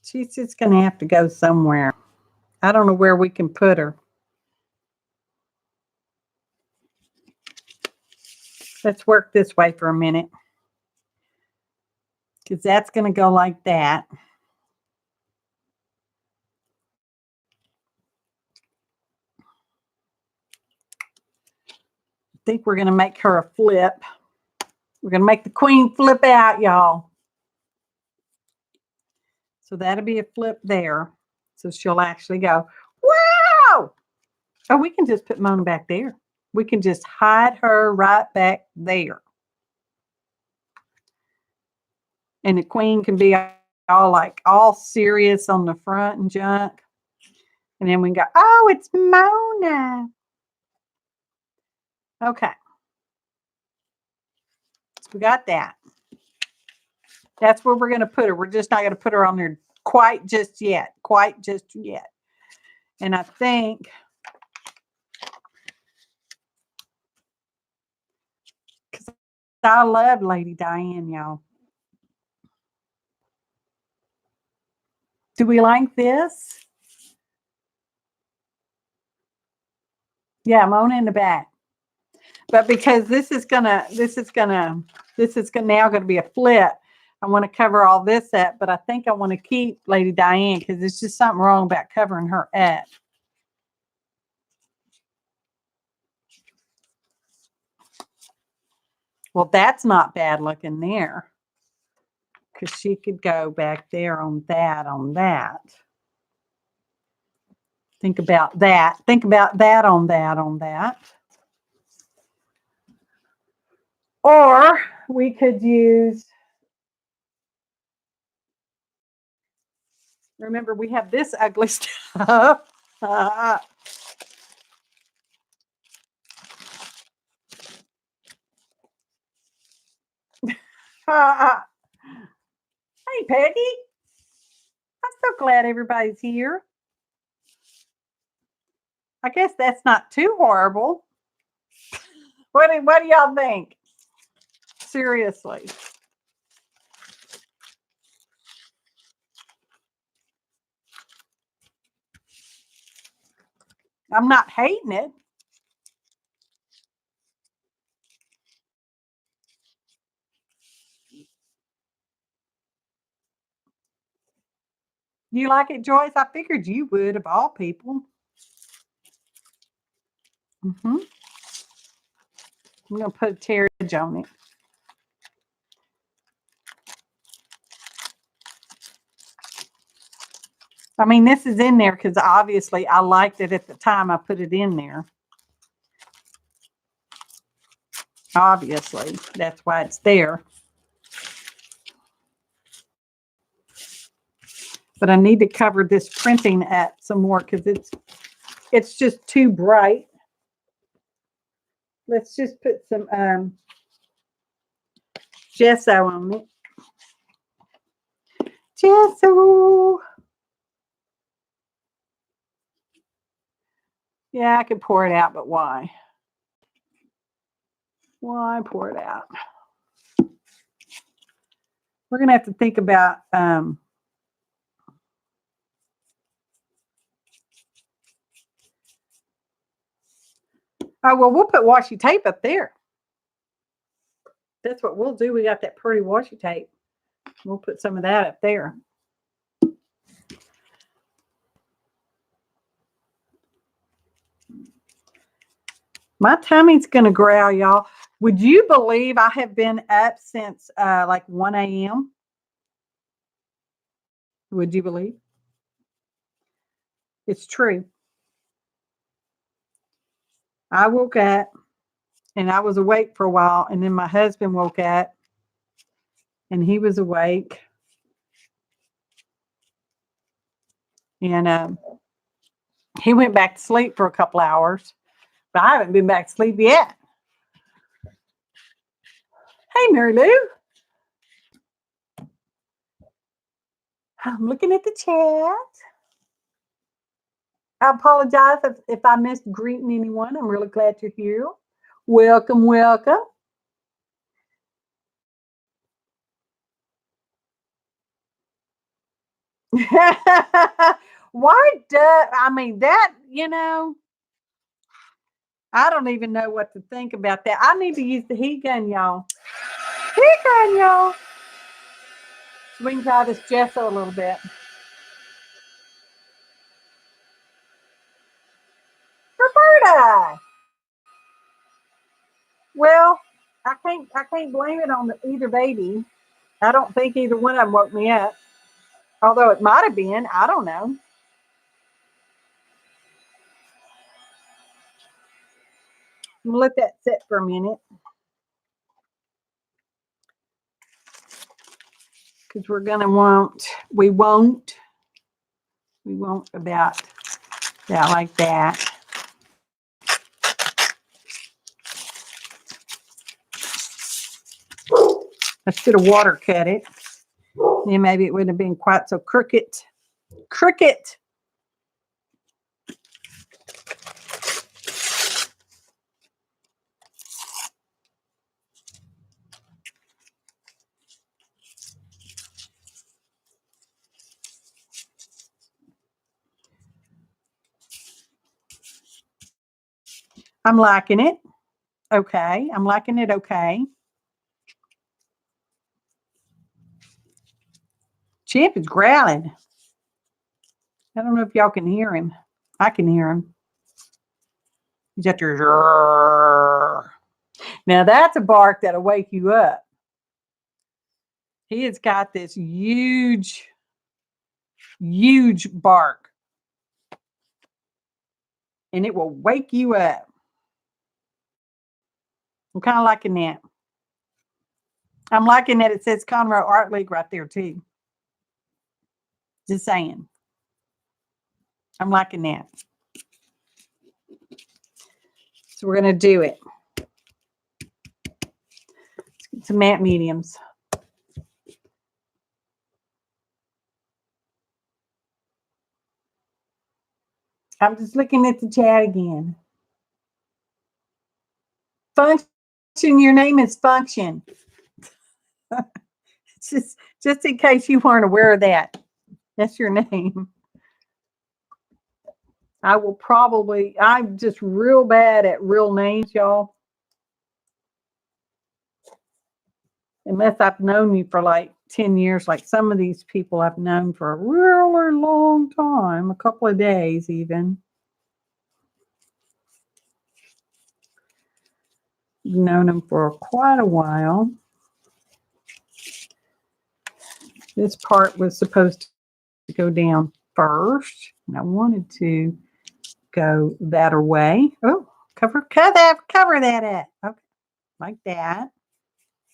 She's just going to have to go somewhere. I don't know where we can put her. Let's work this way for a minute. Because that's going to go like that. I think we're going to make her a flip. We're going to make the queen flip out, y'all. So that'll be a flip there. So she'll actually go, wow! Oh, we can just put Mona back there. We can just hide her right back there. And the queen can be all serious on the front and junk. And then we can go, oh, it's Mona. Okay. So we got that. That's where we're going to put her. We're just not going to put her on there quite just yet. Quite just yet. And I think because I love Lady Diane, y'all. Do we like this? Yeah, Mona in the back. But because this is now going to be a flip. I want to cover all this up, but I think I want to keep Lady Diane because there's just something wrong about covering her up. Well, that's not bad looking there because she could go back there on that. Think about that. Think about that on that. Or we could use, remember, we have this ugly stuff. Hey, Peggy. I'm so glad everybody's here. I guess that's not too horrible. What do y'all think? Seriously. I'm not hating it. You like it, Joyce? I figured you would, of all people. I'm going to put a terrage on it. I mean, this is in there because obviously I liked it at the time I put it in there. Obviously, that's why it's there. But I need to cover this printing up some more because it's just too bright. Let's just put some gesso on it. Gesso. Yeah, I could pour it out, but why? Why pour it out? We're going to have to think about oh, well, we'll put washi tape up there. That's what we'll do. We got that pretty washi tape. We'll put some of that up there. My tummy's going to growl, y'all. Would you believe I have been up since like 1 a.m.? Would you believe? It's true. I woke up and I was awake for a while, and then my husband woke up and he was awake. And He went back to sleep for a couple hours, but I haven't been back to sleep yet. Hey, Mary Lou. I'm looking at the chat. I apologize if I missed greeting anyone. I'm really glad you're here. Welcome, welcome. Why does, I mean, that, you know, I don't even know what to think about that. I need to use the heat gun, y'all. Heat gun, y'all. So we can try this gesso a little bit. Roberta. Well, I can't blame it on either baby. I don't think either one of them woke me up. Although it might have been, I don't know. I'm gonna let that sit for a minute. Because we won't about that like that. I should have water cut it. Then maybe it wouldn't have been quite so crooked. Cricket. I'm liking it. Okay. I'm liking it okay. Champ is growling. I don't know if y'all can hear him. I can hear him. He's at your. Now that's a bark that'll wake you up. He has got this huge bark. And it will wake you up. I'm kind of liking that. I'm liking that it says Conroe Art League right there too. Just saying. I'm liking that. So we're going to do it. Let's get some matte mediums. I'm just looking at the chat again. Function, your name is Function. just in case you weren't aware of that. That's your name. I'm just real bad at real names, y'all. Unless I've known you for like 10 years, like some of these people I've known for a really long time, a couple of days even. Known them for quite a while. This part was supposed to go down first, and I wanted to go that way. Oh, cover that up. Okay, like that.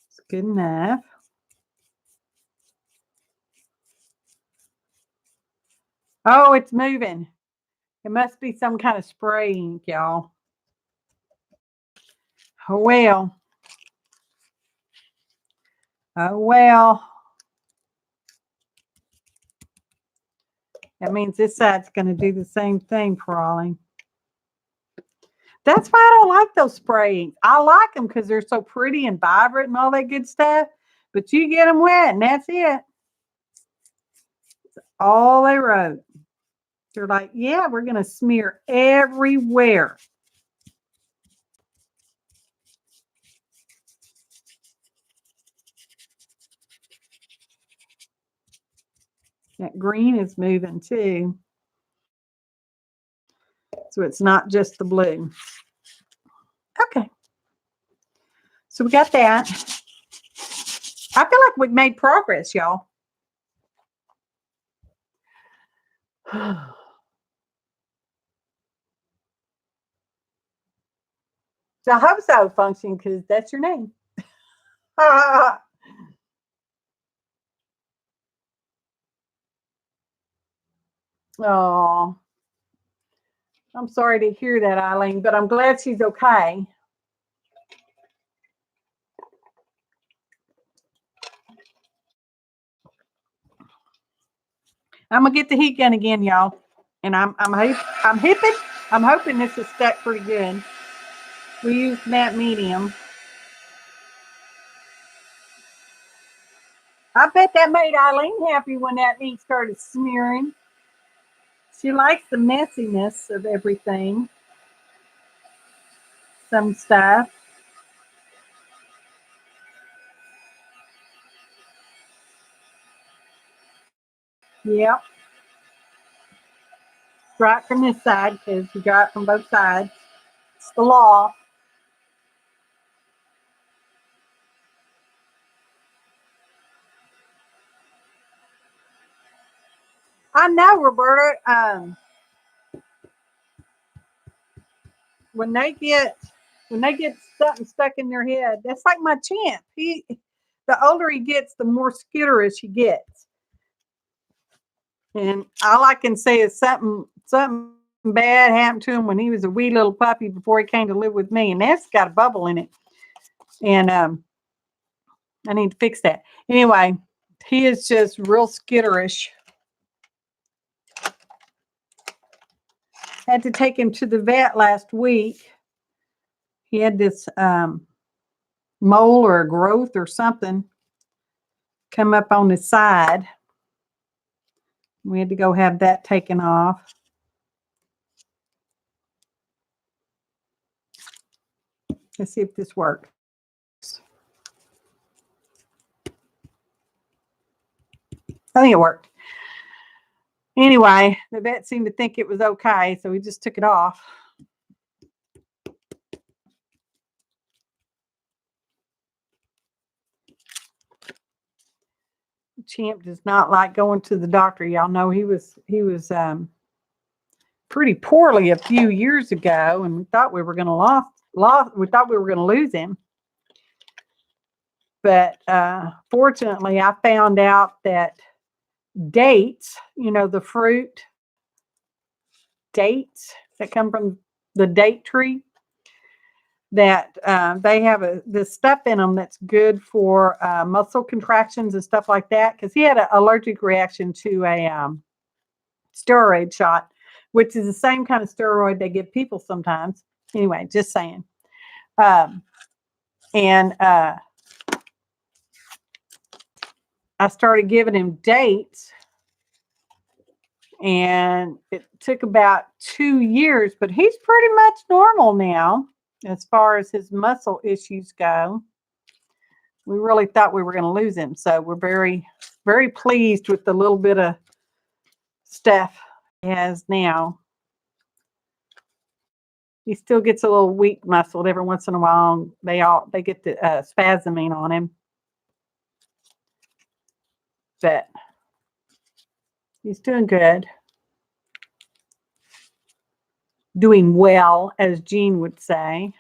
It's good enough. Oh, it's moving. It must be some kind of spray ink, y'all. Oh, well. Oh, well. That means this side's going to do the same thing, probably. That's why I don't like those spray inks. I like them because they're so pretty and vibrant and all that good stuff. But you get them wet and that's it. That's all they wrote. They're like, yeah, we're going to smear everywhere. That green is moving too. So it's not just the blue. Okay. So we got that. I feel like we've made progress, y'all. So I hope so, Function, because that's your name. Oh, I'm sorry to hear that, Eileen, but I'm glad she's okay. I'm gonna get the heat gun again, y'all, and I'm hoping this is stuck pretty good. We used matte medium. I bet that made Eileen happy when that ink started smearing. She likes the messiness of everything. Some stuff. Yep. Right from this side because you got it from both sides. It's the law. I know, Roberta. When they get something stuck in their head, that's like my champ. The older he gets, the more skitterish he gets. And all I can say is something bad happened to him when he was a wee little puppy before he came to live with me, and that's got a bubble in it. And I need to fix that. Anyway, he is just real skitterish. Had to take him to the vet last week. He had this mole or a growth or something come up on his side. We had to go have that taken off. Let's see if this works. I think it worked. Anyway, the vet seemed to think it was okay, so we just took it off. Champ does not like going to the doctor. Y'all know he was pretty poorly a few years ago, and we thought we were going to lose him. But fortunately, I found out that dates, the fruit dates that come from the date tree, that they have this stuff in them that's good for muscle contractions and stuff like that. Because he had an allergic reaction to a steroid shot, which is the same kind of steroid they give people sometimes. Anyway, just saying. And I started giving him dates, and it took about 2 years, but he's pretty much normal now as far as his muscle issues go. We really thought we were going to lose him, so we're very, very pleased with the little bit of stuff he has now. He still gets a little weak muscled every once in a while. They get the spasming on him, but he's doing good. Doing well, as Jean would say.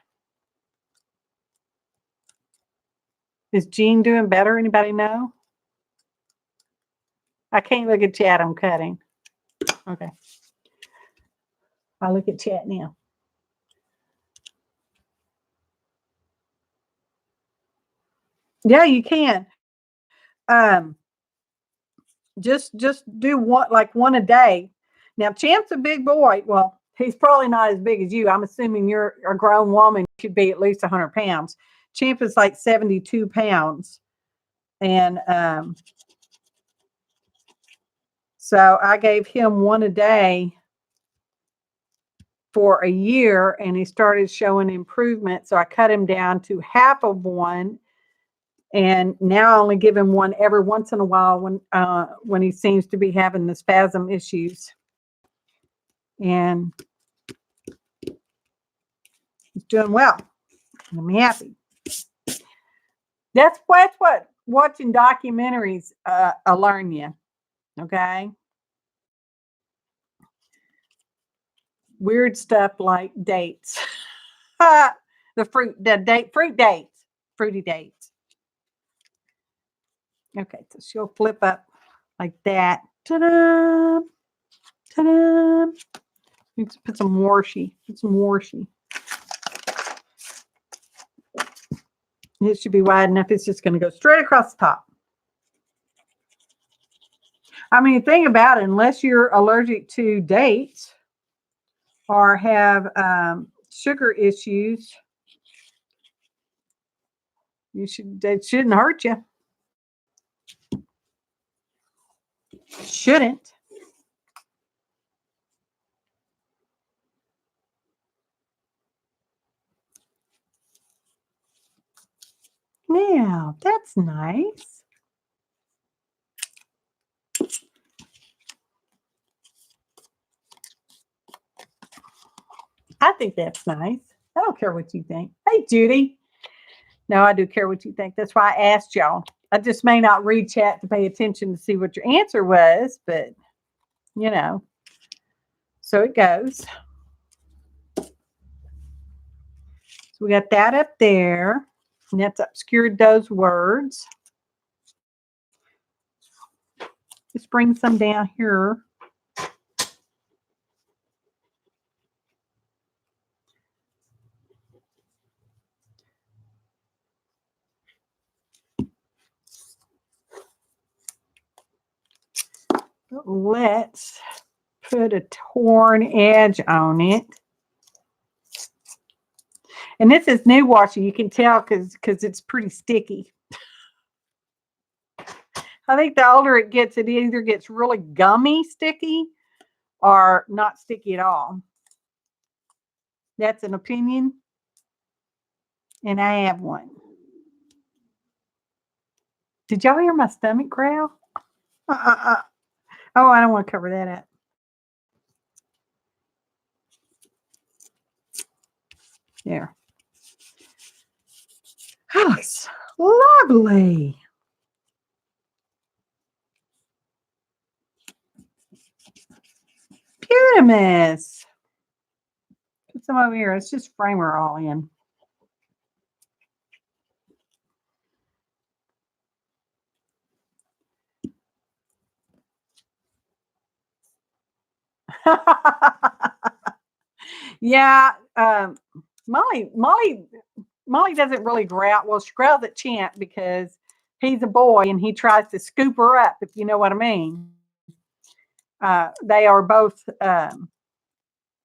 Is Jean doing better? Anybody know? I can't look at chat. I'm cutting. Okay. I'll look at chat now. Yeah, you can. Just do one a day. Now, Champ's a big boy. Well, he's probably not as big as you. I'm assuming you're a grown woman. You should be at least 100 pounds. Champ is like 72 pounds. And so I gave him one a day for a year, and he started showing improvement. So I cut him down to half of one. And now I only give him one every once in a while when he seems to be having the spasm issues. And he's doing well. I'm happy. That's what watching documentaries learn you. Okay. Weird stuff like dates. Fruit dates. Fruity dates. Okay, so she'll flip up like that. Ta-da! Ta-da! Let's put some washi. Put some washi. It should be wide enough. It's just going to go straight across the top. I mean, think about it. Unless you're allergic to dates or have sugar issues, it shouldn't hurt you. Shouldn't. Now, that's nice. I think that's nice. I don't care what you think. Hey, Judy. No, I do care what you think. That's why I asked y'all. I just may not read chat to pay attention to see what your answer was, but, you know. So it goes. So we got that up there. And that's obscured those words. Just bring some down here. Let's put a torn edge on it. And this is new washi. You can tell because it's pretty sticky. I think the older it gets, it either gets really gummy sticky or not sticky at all. That's an opinion. And I have one. Did y'all hear my stomach growl? Oh, I don't want to cover that up. There. Oh, it's lovely. Beautimous. Put some over here. Let's just frame her all in. Yeah, Molly doesn't really growl. Well, she growls at Champ because he's a boy and he tries to scoop her up, if you know what I mean. They are both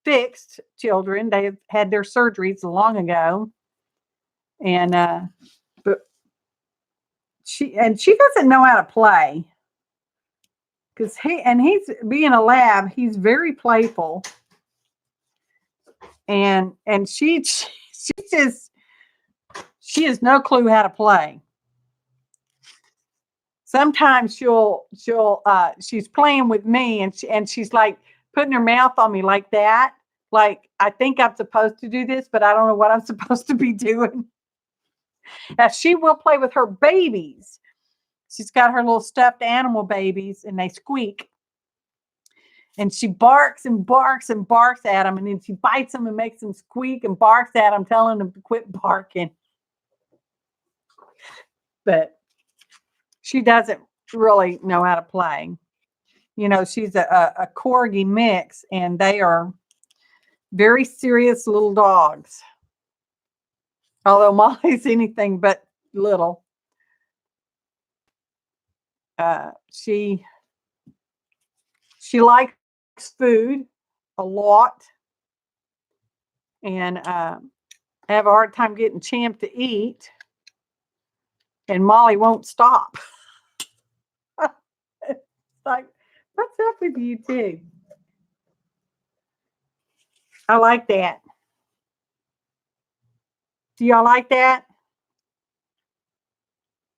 fixed children. They have had their surgeries long ago, and but she doesn't know how to play because he's being a lab. He's very playful, and she has no clue how to play. Sometimes she's playing with me and she's like putting her mouth on me like that. Like, I think I'm supposed to do this, but I don't know what I'm supposed to be doing. Now, she will play with her babies. She's got her little stuffed animal babies and they squeak. And she barks and barks and barks at them. And then she bites them and makes them squeak and barks at them, telling them to quit barking. But she doesn't really know how to play. You know, she's a corgi mix, and they are very serious little dogs. Although Molly's anything but little. She likes food a lot, and I have a hard time getting Champ to eat, and Molly won't stop. It's like, what's up with you two? I like that. Do y'all like that?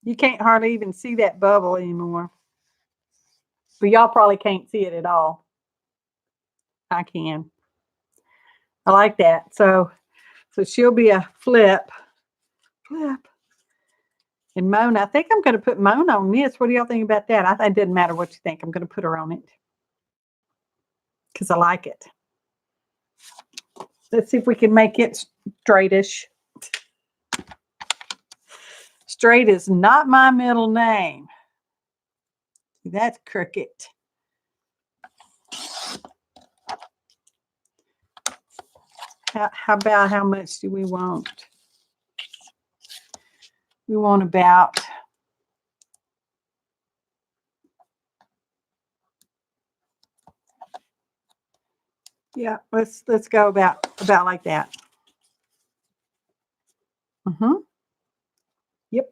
You can't hardly even see that bubble anymore. But y'all probably can't see it at all. I can. I like that. So she'll be a flip. And Mona, I think I'm going to put Mona on this. What do y'all think about that? I think it doesn't matter what you think. I'm going to put her on it because I like it. Let's see if we can make it straightish. Straight is not my middle name. That's crooked. how about how much do we want? We want about let's go about like that. Yep.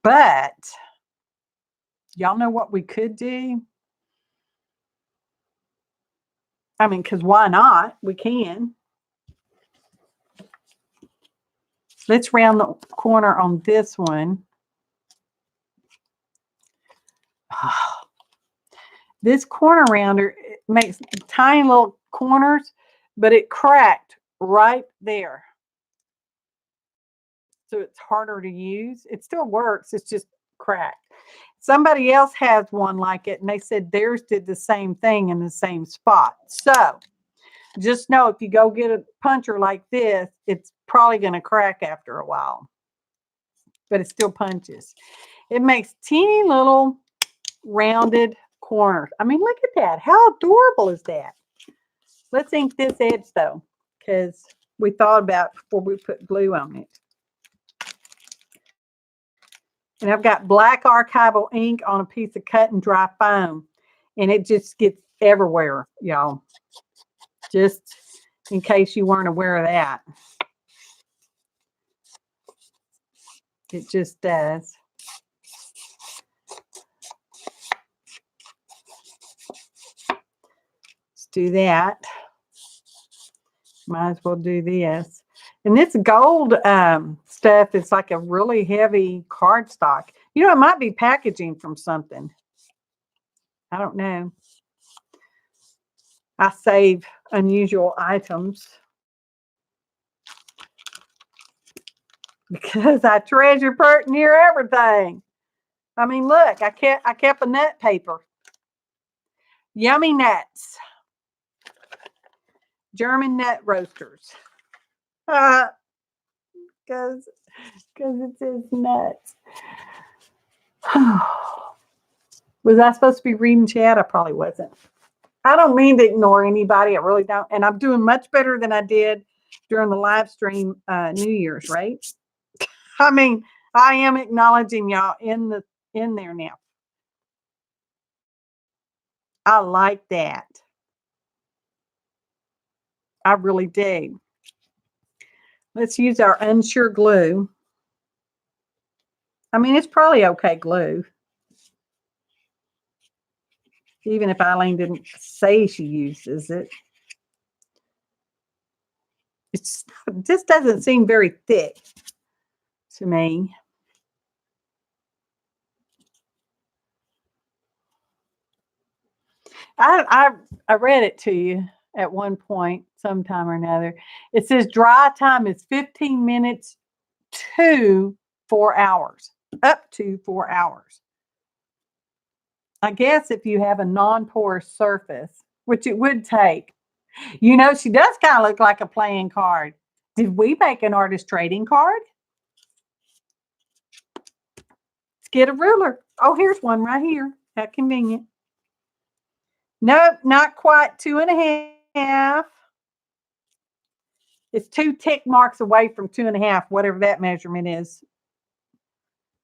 But y'all know what we could do? I mean, because why not? We can. Let's round the corner on this one. This corner rounder makes tiny little corners, but it cracked right there. So it's harder to use. It still works. It's just cracked. Somebody else has one like it, and they said theirs did the same thing in the same spot. So just know if you go get a puncher like this, it's probably going to crack after a while. But it still punches. It makes teeny little rounded corners. I mean, look at that. How adorable is that? Let's ink this edge, though, because we thought about it before we put glue on it. And I've got black archival ink on a piece of cut and dry foam. And it just gets everywhere, y'all. Just in case you weren't aware of that. It just does. Let's do that. Might as well do this. And this gold stuff is like a really heavy cardstock. You know, it might be packaging from something. I don't know. I save unusual items because I treasure pert near everything. I mean, look, I kept a nut paper. Yummy nuts. German nut roasters. Because it says nuts. Was I supposed to be reading chat? I probably wasn't. I don't mean to ignore anybody. I really don't. And I'm doing much better than I did during the live stream New Year's, right? I mean, I am acknowledging y'all in there now. I like that. I really do. Let's use our unsure glue. I mean, it's probably okay glue. Even if Eileen didn't say she uses it. This doesn't seem very thick to me. I read it to you at one point, sometime or another. It says dry time is 15 minutes to 4 hours, up to 4 hours. I guess if you have a non-porous surface, which it would take. You know, she does kind of look like a playing card. Did we make an artist trading card? Let's get a ruler. Oh, here's one right here. How convenient. Nope, not quite 2.5. It's 2 tick marks away from 2.5, whatever that measurement is.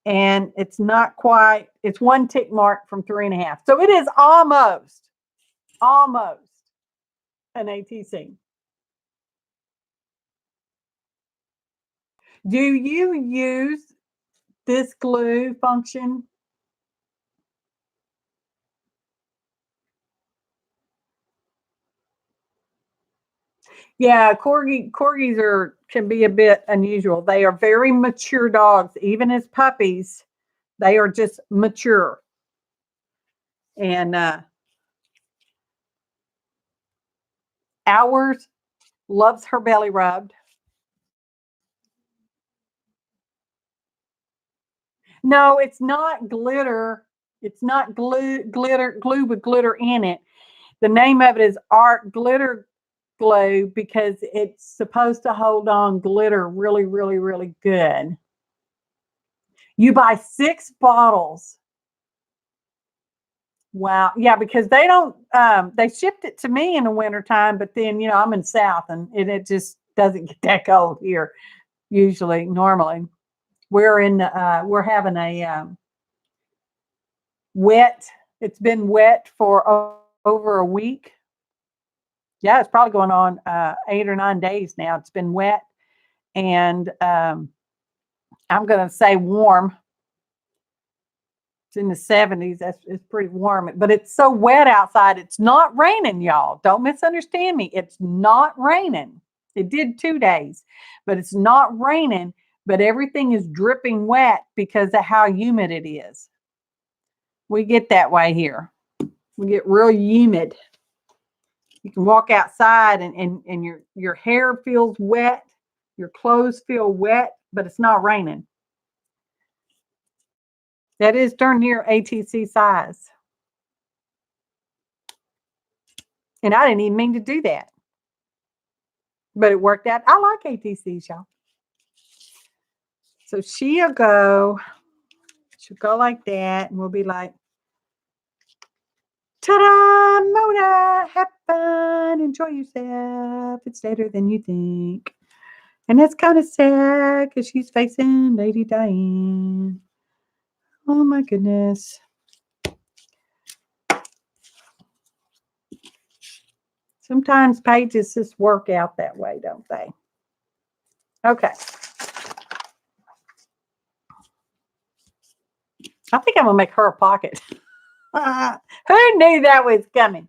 And it's not quite, it's 1 tick mark from 3.5. So it is almost an ATC. Do you use this glue function? Yeah, corgis can be a bit unusual. They are very mature dogs, even as puppies. They are just mature. And ours loves her belly rubbed. No, it's not glitter. It's not glue with glitter in it. The name of it is art glitter glue because it's supposed to hold on glitter really, really, really good. You buy 6 bottles Wow. Yeah, because they don't, they shipped it to me in the wintertime, but then, you know, I'm in the South and it just doesn't get that cold here usually, normally. We're having a wet, it's been wet for over a week. Yeah, it's probably going on 8 or 9 days now. It's been wet and I'm going to say warm. It's in the 70s. It's pretty warm, but it's so wet outside. It's not raining, y'all. Don't misunderstand me. It's not raining. It did 2 days, but it's not raining, but everything is dripping wet because of how humid it is. We get that way here. We get real humid. You can walk outside and your hair feels wet, your clothes feel wet, but it's not raining. That is darn near ATC size. And I didn't even mean to do that. But it worked out. I like ATCs, y'all. So she'll go like that, and we'll be like, ta-da, Mona, have fun, enjoy yourself. It's later than you think. And that's kind of sad because she's facing Lady Diane. Oh my goodness. Sometimes pages just work out that way, don't they? Okay. I think I'm going to make her a pocket. Who knew that was coming?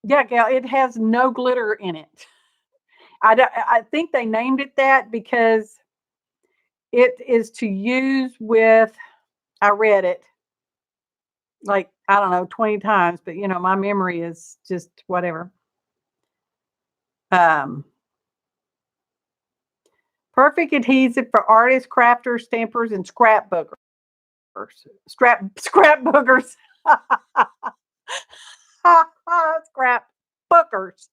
Yeah, Gal, it has no glitter in it. I think they named it that because it is to use with, I read it like, I don't know, 20 times, but you know, my memory is just whatever. Perfect adhesive for artists, crafters, stampers, and scrapbookers. Scrapbookers. Scrapbookers.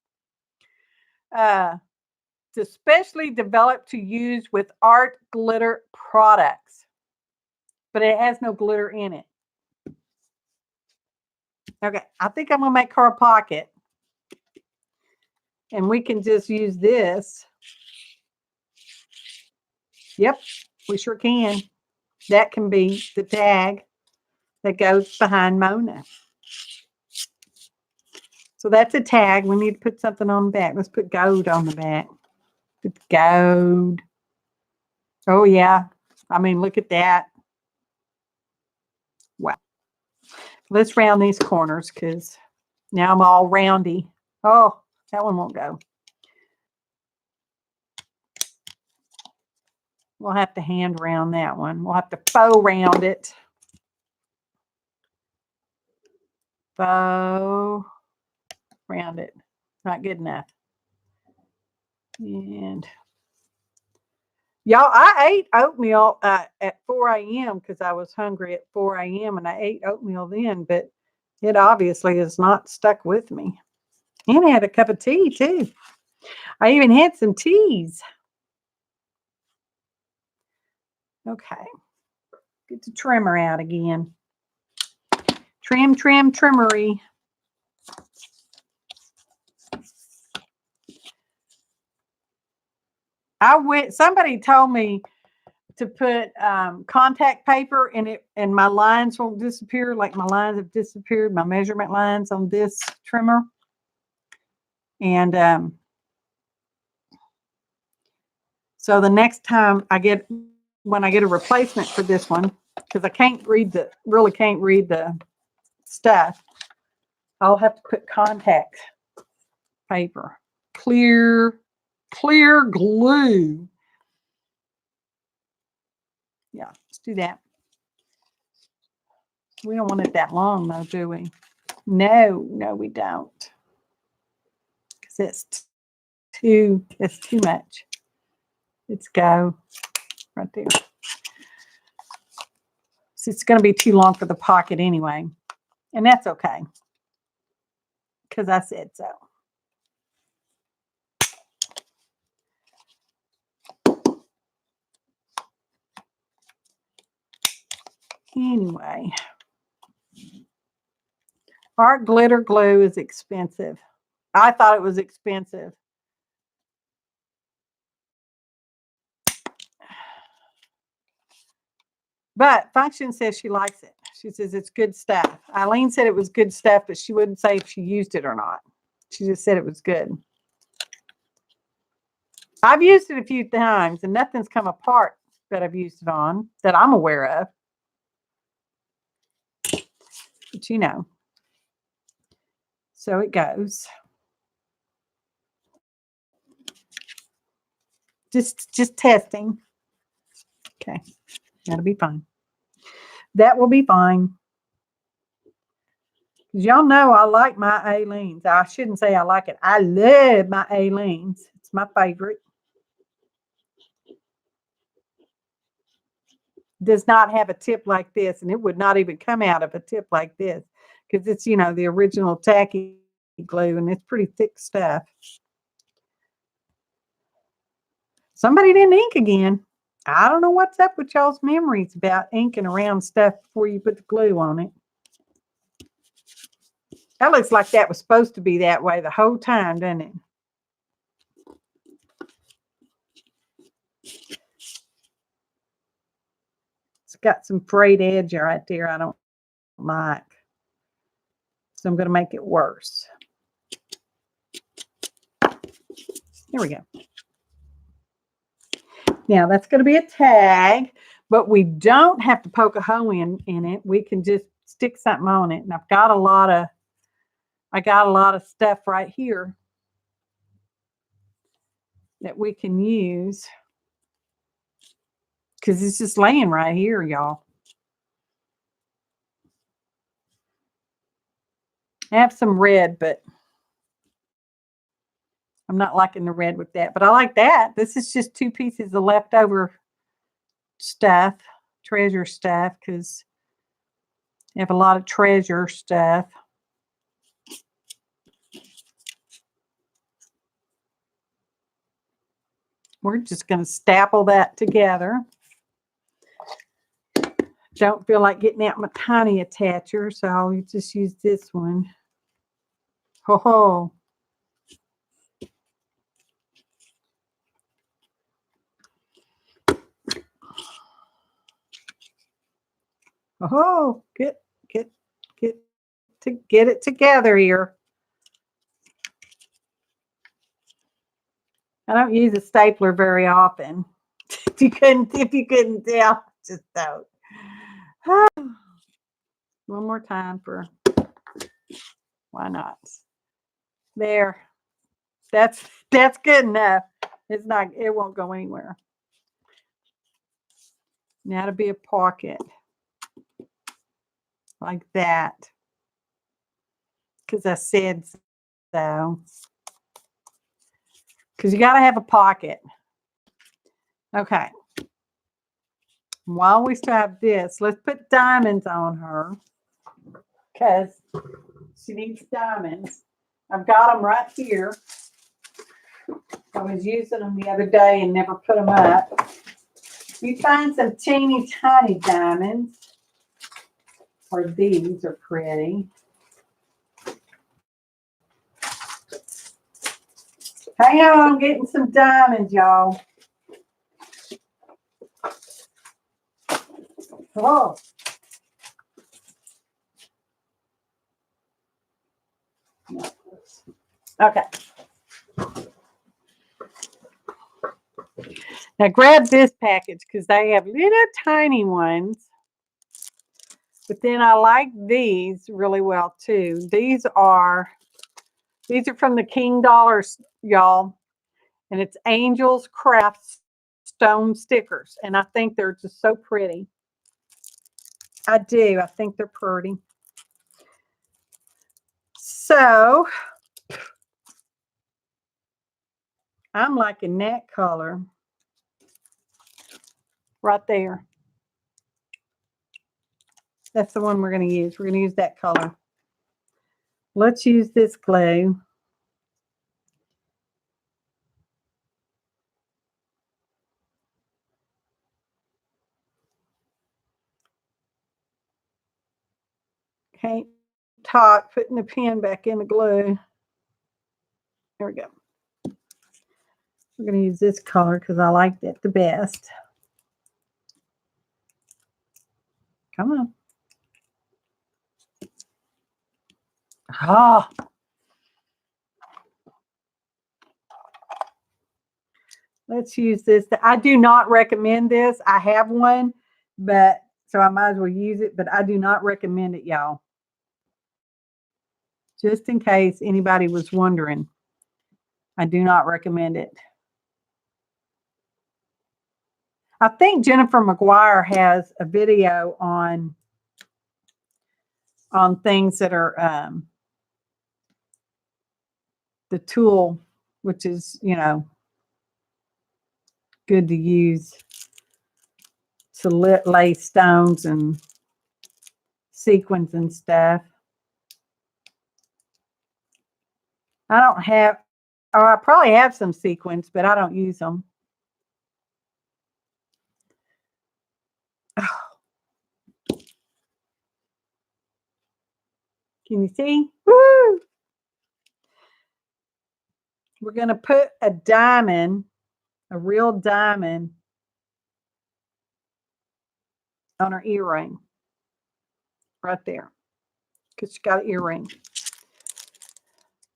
It's especially developed to use with art glitter products, but it has no glitter in it. Okay, I think I'm gonna make her a pocket, and we can just use this. Yep, we sure can. That can be the tag that goes behind Mona. So that's a tag. We need to put something on the back. Let's put gold on the back. Put gold. Oh yeah. I mean, look at that. Wow. Let's round these corners because now I'm all roundy. Oh, that one won't go. We'll have to hand round that one. We'll have to faux round it. Faux round it. Not good enough. And y'all, I ate oatmeal at 4 a.m. because I was hungry at 4 a.m. and I ate oatmeal then, but it obviously is not stuck with me. And I had a cup of tea too. I even had some teas. Okay. Get the trimmer out again. Trim, trim, trimmery. Somebody told me to put contact paper in it and my lines won't disappear. Like my lines have disappeared, my measurement lines on this trimmer. And so the next time when I get a replacement for this one, because I really can't read the stuff, I'll have to put contact paper, clear glue. Yeah, let's do that. We don't want it that long though, do we? No, we don't. Because it's too much. Let's go right there. So it's going to be too long for the pocket anyway. And that's okay. Because I said so. Anyway, art glitter glue is expensive. I thought it was expensive. But Function says she likes it. She says it's good stuff. Eileen said it was good stuff, but she wouldn't say if she used it or not. She just said it was good. I've used it a few times, and nothing's come apart that I've used it on that I'm aware of. But you know. So it goes. Just testing. Okay. That'll be fine. That will be fine. Y'all know I like my Aleen's. I shouldn't say I like it. I love my Aleen's. It's my favorite. Does not have a tip like this, and it would not even come out of a tip like this because it's, you know, the original tacky glue, and it's pretty thick stuff. Somebody didn't ink again. I don't know what's up with y'all's memories about inking around stuff before you put the glue on it. That looks like that was supposed to be that way the whole time, doesn't it? It's got some frayed edge right there I don't like. So I'm going to make it worse. Here we go. Now that's going to be a tag, but we don't have to poke a hole in it. We can just stick something on it. And I got a lot of stuff right here that we can use because it's just laying right here, y'all. I have some red, but I'm not liking the red with that. But I like that. This is just 2 pieces of leftover stuff, treasure stuff, because I have a lot of treasure stuff. We're just going to staple that together. Don't feel like getting out my tiny attacher, so I'll just use this one. Ho ho. Oh, get it together here. I don't use a stapler very often. If you couldn't tell, just don't. One more time for why not? There. That's good enough. It won't go anywhere. Now to be a pocket. Like that. Because I said so. Because you got to have a pocket. Okay. While we still have this, let's put diamonds on her. Because she needs diamonds. I've got them right here. I was using them the other day and never put them up. You find some teeny tiny diamonds. Or these are pretty. Hang on, I'm getting some diamonds, y'all. Oh. Okay. Now grab this package because they have little tiny ones. But then I like these really well too. These are from the King Dollars, y'all. And it's Angels Craft Stone stickers. And I think they're just so pretty. I do. I think they're pretty. So I'm liking that color right there. That's the one we're going to use. We're going to use that color. Let's use this glue. Can't talk, putting the pen back in the glue. There we go. We're going to use this color because I liked it the best. Come on. Ah. Let's use this. I do not recommend this. I have one, but so I might as well use it, but I do not recommend it, y'all. Just in case anybody was wondering, I do not recommend it. I think Jennifer McGuire has a video on things that are the tool, which is, you know, good to use to lay stones and sequins and stuff. I don't have, or I probably have some sequins, but I don't use them. Oh. Can you see? Woo! We're going to put a diamond, a real diamond, on her earring. Right there. Because she got an earring.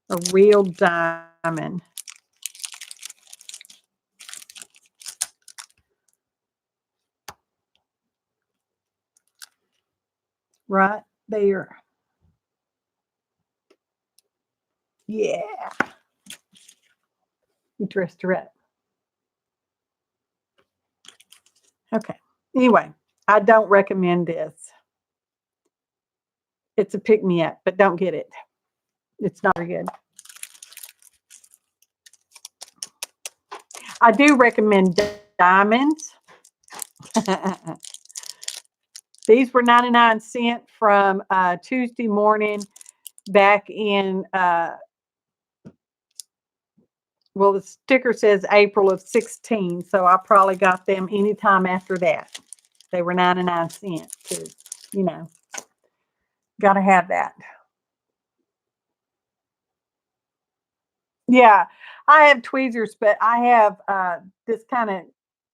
A real diamond. Right there. Yeah. We dressed her up. Okay. Anyway, I don't recommend this. It's a pick-me-up, but don't get it. It's not very good. I do recommend diamonds. These were 99¢ from Tuesday morning back in, well, the sticker says April of 16, so I probably got them anytime after that. They were 99¢, because, you know, got to have that. Yeah, I have tweezers, but I have this kind of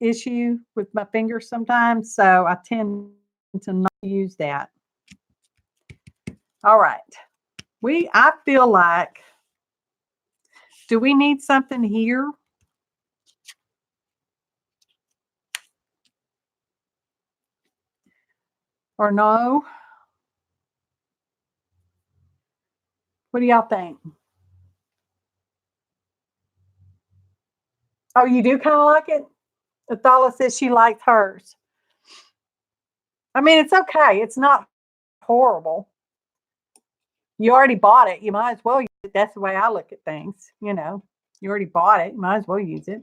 issue with my fingers sometimes, so I tend to not use that. All right. I feel like, do we need something here? Or no? What do y'all think? Oh, you do kind of like it? Athala says she likes hers. I mean, it's okay. It's not horrible. You already bought it. You might as well use it. That's the way I look at things. You know, you already bought it. You might as well use it.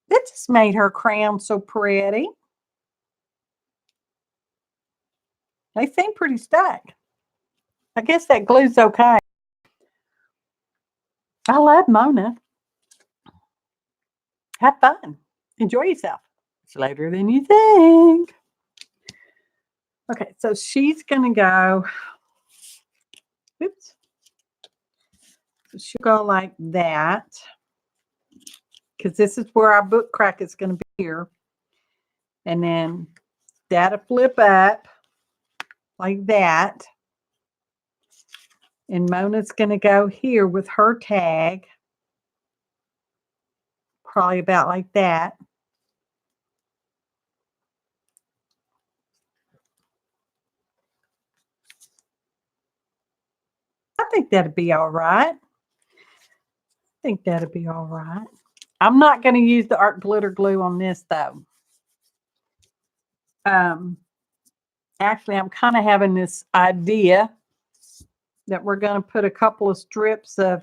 That just made her crown so pretty. They seem pretty stuck. I guess that glue's okay. I love Mona. Have fun. Enjoy yourself. It's later than you think. Okay, so she's going to go, oops. So she'll go like that. Because this is where our book crack is going to be here. And then that'll flip up like that. And Mona's going to go here with her tag. Probably about like that. I think that'd be all right. I think that'd be all right. I'm not going to use the art glitter glue on this though. Actually, I'm kind of having this idea that we're going to put a couple of strips of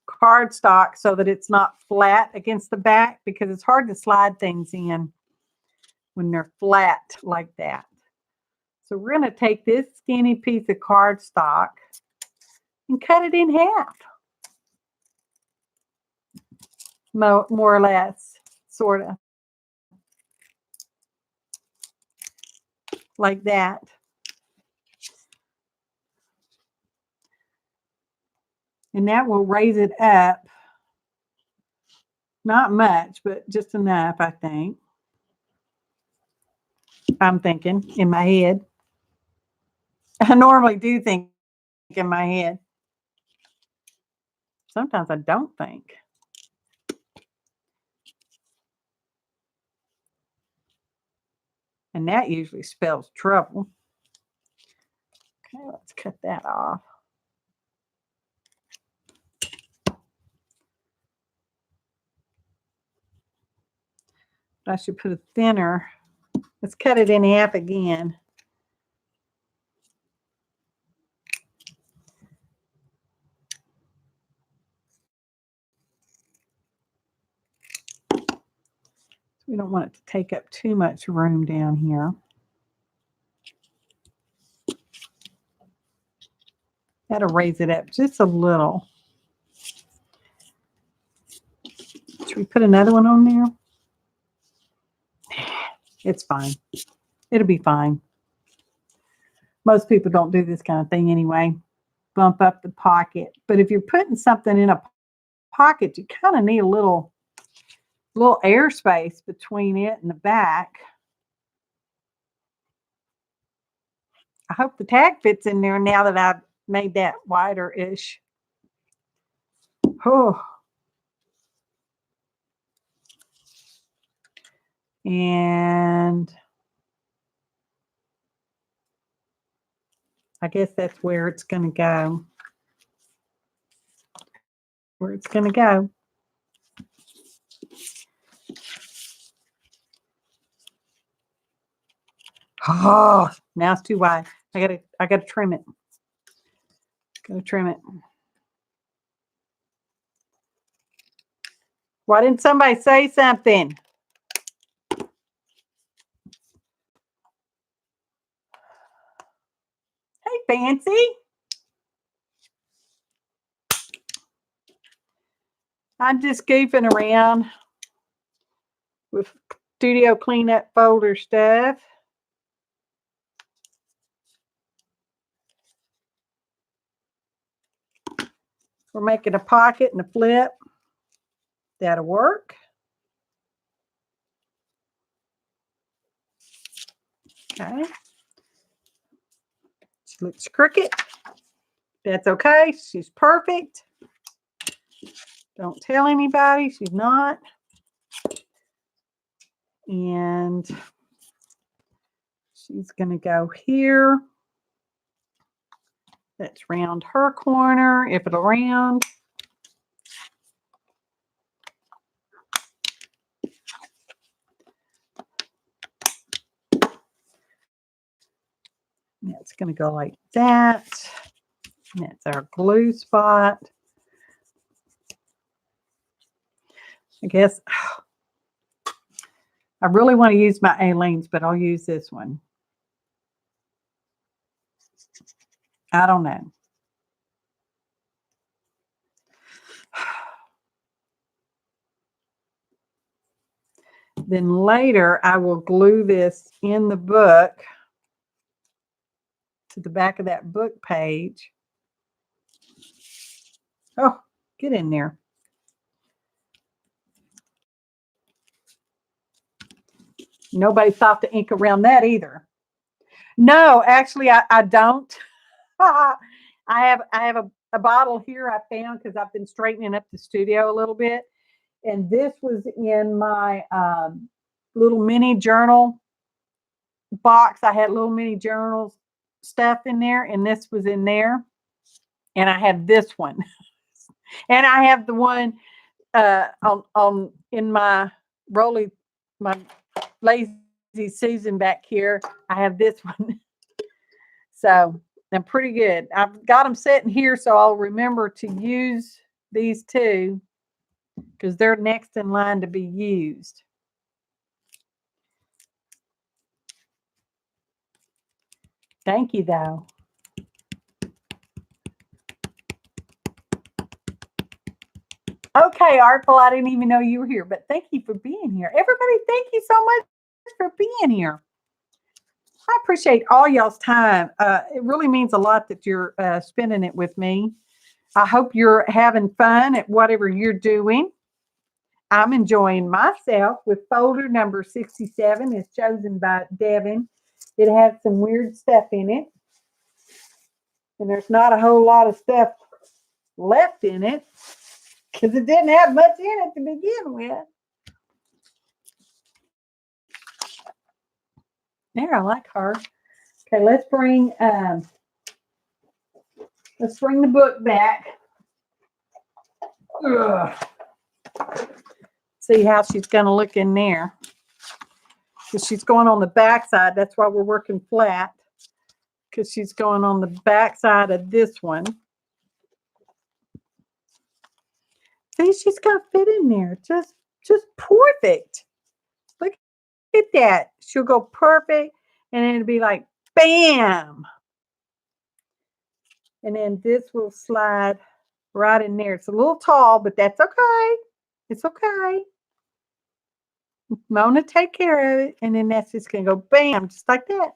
cardstock so that it's not flat against the back, because it's hard to slide things in when they're flat like that. So we're going to take this skinny piece of cardstock and cut it in half. more or less, sort of. Like that. And that will raise it up. Not much, but just enough, I think. I'm thinking in my head. I normally do think in my head. Sometimes I don't think. And that usually spells trouble. Okay, let's cut that off. I should put a thinner. Let's cut it in half again. We don't want it to take up too much room down here. That'll raise it up just a little. Should we put another one on there? It's fine. It'll be fine. Most people don't do this kind of thing anyway. Bump up the pocket. But if you're putting something in a pocket, you kind of need a little airspace between it and the back. I hope the tag fits in there now that I've made that wider-ish. Oh. And I guess that's where it's going to go. Where it's going to go. Oh, now it's too wide. I gotta trim it. Gotta trim it. Why didn't somebody say something? Hey, Fancy. I'm just goofing around with studio cleanup folder stuff. We're making a pocket and a flip. That'll work. Okay. She looks crooked. That's okay. She's perfect. Don't tell anybody. She's not. And she's going to go here. Let's round her corner, if it'll round. That's going to go like that. And that's our glue spot. I guess I really want to use my Aleene's, but I'll use this one. I don't know. Then later, I will glue this in the book to the back of that book page. Oh, get in there. Nobody thought to ink around that either. No, actually, I don't. I have a bottle here I found because I've been straightening up the studio a little bit. And this was in my little mini journal box. I had little mini journals stuff in there, and this was in there. And I have this one. And I have the one on in my my Lazy Susan back here. I have this one. So I'm pretty good. I've got them sitting here so I'll remember to use these two because they're next in line to be used. Thank you, though. Okay. Okay, Artful, I didn't even know you were here, but thank you for being here. Everybody, thank you so much for being here. I appreciate all y'all's time. It really means a lot that you're spending it with me. I hope you're having fun at whatever you're doing. I'm enjoying myself with folder number 67. It's chosen by Devon. It has some weird stuff in it. And there's not a whole lot of stuff left in it because it didn't have much in it to begin with. There, I like her. Okay, let's bring the book back. Ugh. See how she's going to look in there. Because she's going on the back side. That's why we're working flat. Because she's going on the back side of this one. See, she's going to fit in there. Just perfect. Look at that. She'll go perfect. And then it'll be like, bam. And then this will slide right in there. It's a little tall, but that's okay. It's okay. Mona take care of it. And then that's just going to go bam, just like that.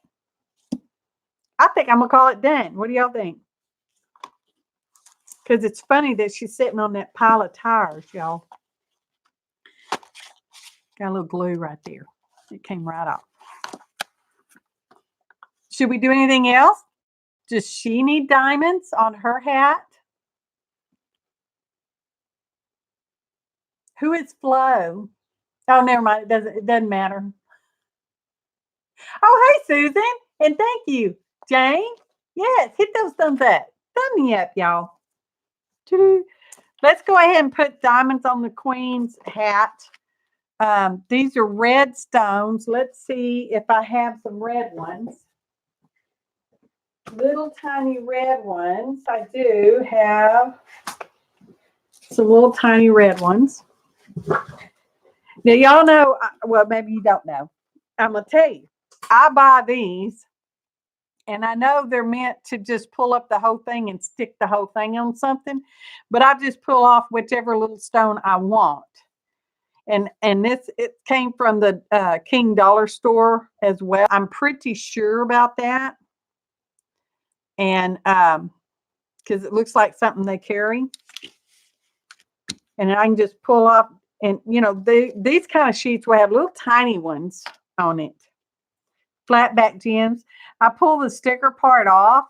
I think I'm going to call it done. What do y'all think? Because it's funny that she's sitting on that pile of tires, y'all. Got a little glue right there. It came right off. Should we do anything else? Does she need diamonds on her hat? Who is Flo? Oh, never mind. It doesn't matter. Oh, hey, Susan. And thank you, Jane. Yes, hit those thumbs up. Thumb me up, y'all. Let's go ahead and put diamonds on the Queen's hat. These are red stones. Let's see if I have some red ones. Little tiny red ones. I do have some little tiny red ones. Now, y'all know, well, maybe you don't know. I'm going to tell you. I buy these, and I know they're meant to just pull up the whole thing and stick the whole thing on something, but I just pull off whichever little stone I want. And it came from the King Dollar Store as well. I'm pretty sure about that. And because it looks like something they carry. And I can just pull off, and you know, these kind of sheets will have little tiny ones on it. Flat back gems. I pull the sticker part off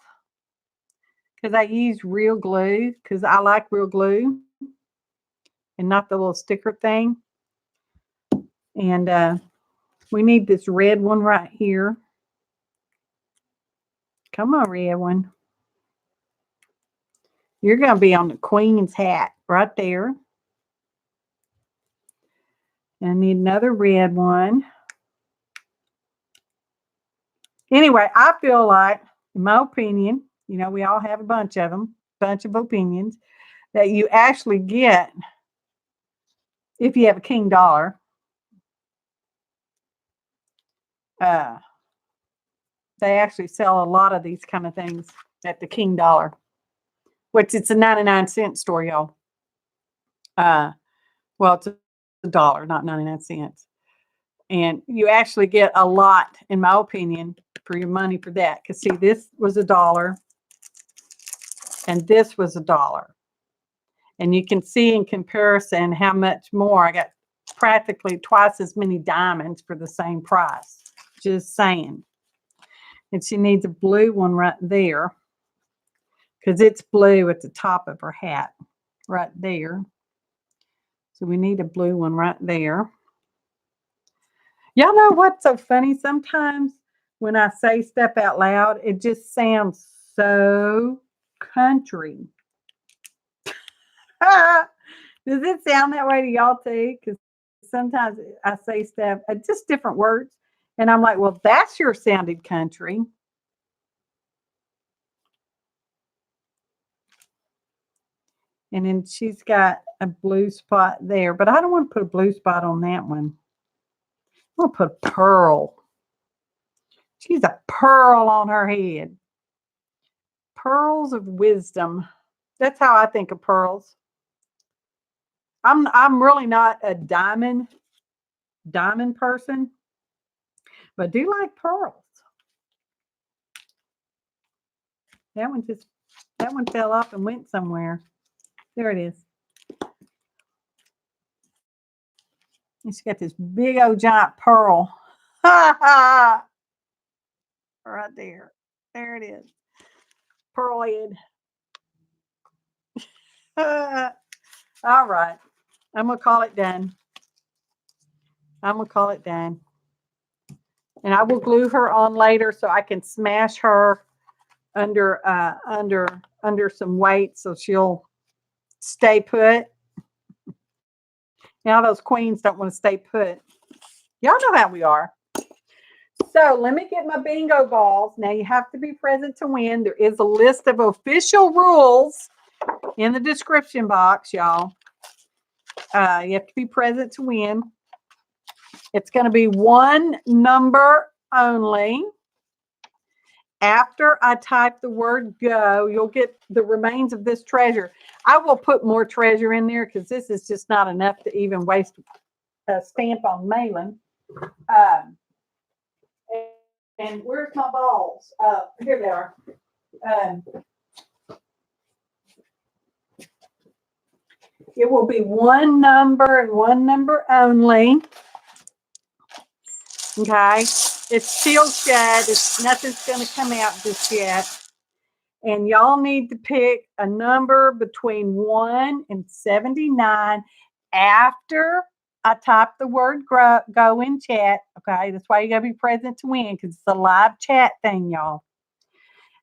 because I use real glue because I like real glue and not the little sticker thing. And we need this red one right here. Come on, red one. You're going to be on the Queen's hat right there. And I need another red one. Anyway, I feel like, in my opinion, you know, we all have a bunch of them, bunch of opinions, that you actually get, if you have a King Dollar, they actually sell a lot of these kind of things at the King Dollar, which it's a 99-cent store, y'all. Well, it's $1, not 99 cents. And you actually get a lot, in my opinion, for your money for that. Because see, this was $1 and this was $1. And you can see in comparison how much more. I got practically twice as many diamonds for the same price. Just saying. And she needs a blue one right there because it's blue at the top of her hat right there. So we need a blue one right there. Y'all know what's so funny? Sometimes when I say stuff out loud, it just sounds so country. Does it sound that way to y'all too? Because sometimes I say stuff, just different words, and I'm like, well, that sure sounded country. And then she's got a blue spot there, but I don't want to put a blue spot on that one. I'm going to put a pearl. She's a pearl on her head. Pearls of wisdom. That's how I think of pearls. I'm really not a diamond person, but I do like pearls. That one fell off and went somewhere. There it is. It's got this big old giant pearl. Right there. There it is. Pearl head. All right. I'm going to call it done. And I will glue her on later so I can smash her under some weight so she'll stay put. Now those queens don't want to stay put. Y'all know how we are. So let me get my bingo balls. Now you have to be present to win. There is a list of official rules in the description box, y'all. You have to be present to win. It's going to be one number only. After I type the word go, you'll get the remains of this treasure. I will put more treasure in there because this is just not enough to even waste a stamp on mailing. And where's my balls? Here they are. It will be one number and one number only. Okay. It's sealed shut. Nothing's going to come out just yet. And y'all need to pick a number between 1 and 79 after I type the word go in chat. Okay. That's why you got to be present to win because it's a live chat thing, y'all.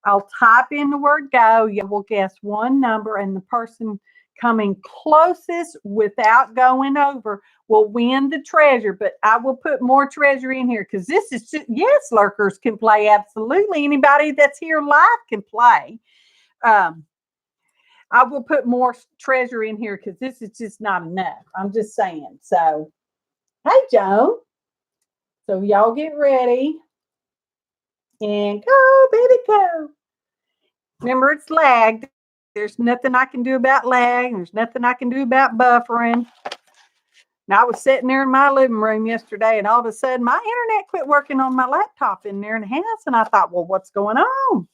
I'll type in the word go. You will guess one number, and the person coming closest without going over will win the treasure. But I will put more treasure in here because this is just, yes, lurkers can play. Absolutely. Anybody that's here live can play. I will put more treasure in here because this is just not enough. I'm just saying. So, hey, Joan. So y'all get ready and go, baby, go. Remember, it's lagged. There's nothing I can do about lag. There's nothing I can do about buffering. Now, I was sitting there in my living room yesterday, and all of a sudden, my internet quit working on my laptop in there in the house. And I thought, well, what's going on?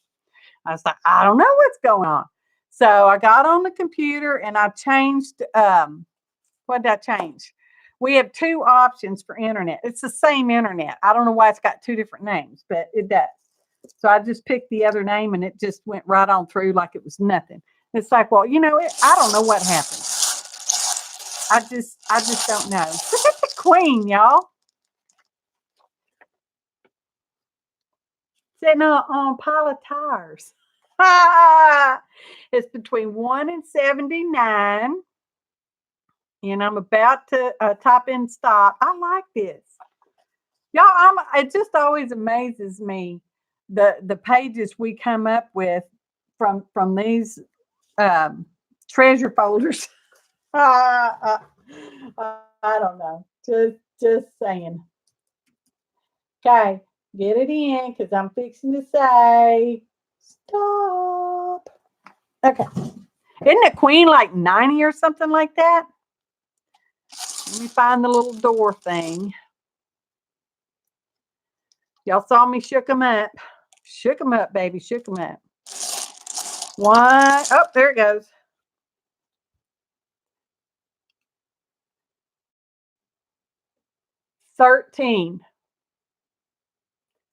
I was like, I don't know what's going on. So I got on the computer, and I changed. What did I change? We have two options for internet. It's the same internet. I don't know why it's got two different names, but it does. So I just picked the other name, and it just went right on through like it was nothing. It's like, well, you know, I don't know what happened. I just don't know. Look at the queen, y'all. Sitting on a pile of tires. It's between 1 and 79. And I'm about to type in stop. I like this. Y'all, it just always amazes me the pages we come up with from these treasure folders. I don't know. Just saying. Okay, get it in because I'm fixing to say stop. Okay. Isn't the queen like 90 or something like that? Let me find the little door thing. Y'all saw me shook them up. Shook them up, baby. Shook them up. One. Oh, there it goes. $13.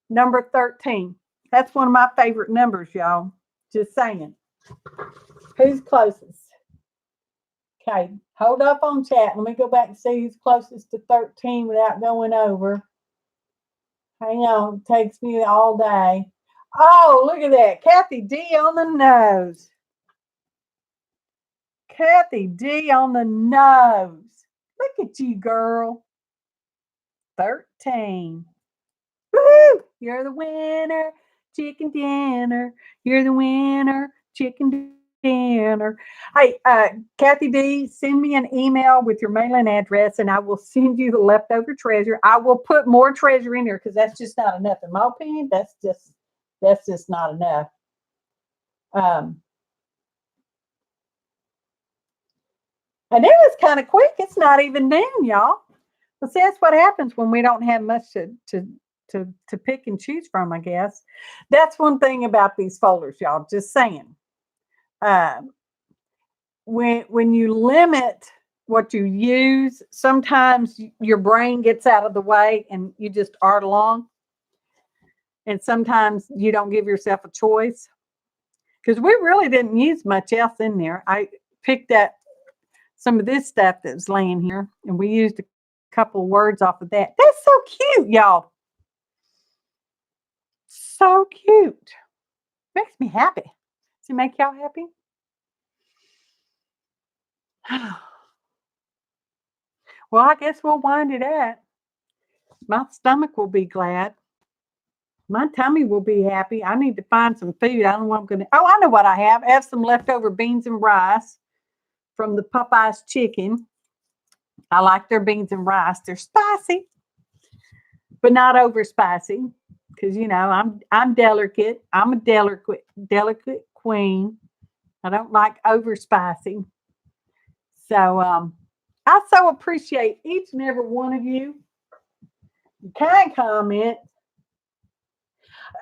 Number 13. That's one of my favorite numbers, y'all. Just saying. Who's closest? Okay, hold up on chat. Let me go back and see who's closest to 13 without going over. Hang on, it takes me all day. Oh, look at that. KatheD on the nose. KatheD on the nose. Look at you, girl. 13. Woohoo! You're the winner. Chicken dinner. You're the winner. Chicken dinner. Hey, KatheD, send me an email with your mailing address, and I will send you the leftover treasure. I will put more treasure in here because that's just not enough. In my opinion, that's just not enough. And it was kind of quick. It's not even done, y'all. But see, that's what happens when we don't have much to pick and choose from, I guess. That's one thing about these folders, y'all. Just saying. When you limit what you use, sometimes your brain gets out of the way and you just art along. And sometimes you don't give yourself a choice. Because we really didn't use much else in there. I picked up some of this stuff that was laying here, and we used a couple words off of that. That's so cute, y'all. So cute. Makes me happy. Does it make y'all happy? Well, I guess we'll wind it up. My stomach will be glad. My tummy will be happy. I need to find some food. I don't know what I'm going to. Oh, I know what I have. I have some leftover beans and rice from the Popeyes chicken. I like their beans and rice. They're spicy, but not over spicy. Because I'm delicate. I'm a delicate queen. I don't like over spicy. So I so appreciate each and every one of you. You can comment.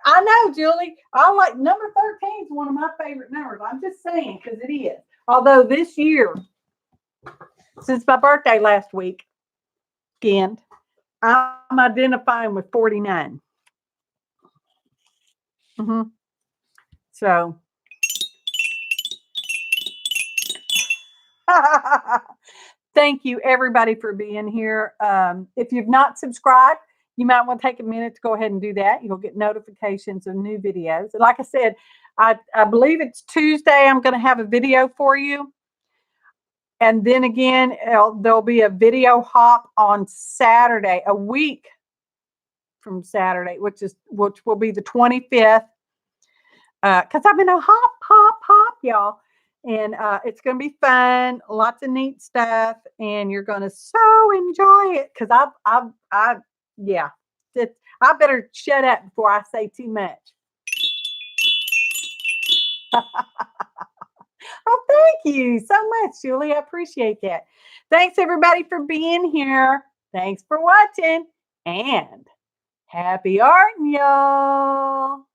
I know, Julie. I like number 13 is one of my favorite numbers. I'm just saying because it is. Although this year, since my birthday last week, I'm identifying with 49. So, thank you everybody for being here. If you've not subscribed, you might want to take a minute to go ahead and do that. You'll get notifications of new videos. Like I said, I believe it's Tuesday. I'm going to have a video for you. And then again, there'll be a video hop on Saturday, a week from Saturday, which will be the 25th. Because I've been a hop, y'all. And it's going to be fun, lots of neat stuff, and you're going to so enjoy it. Because I better shut up before I say too much. Oh, thank you so much, Julie. I appreciate that. Thanks, everybody, for being here. Thanks for watching, and happy art, y'all.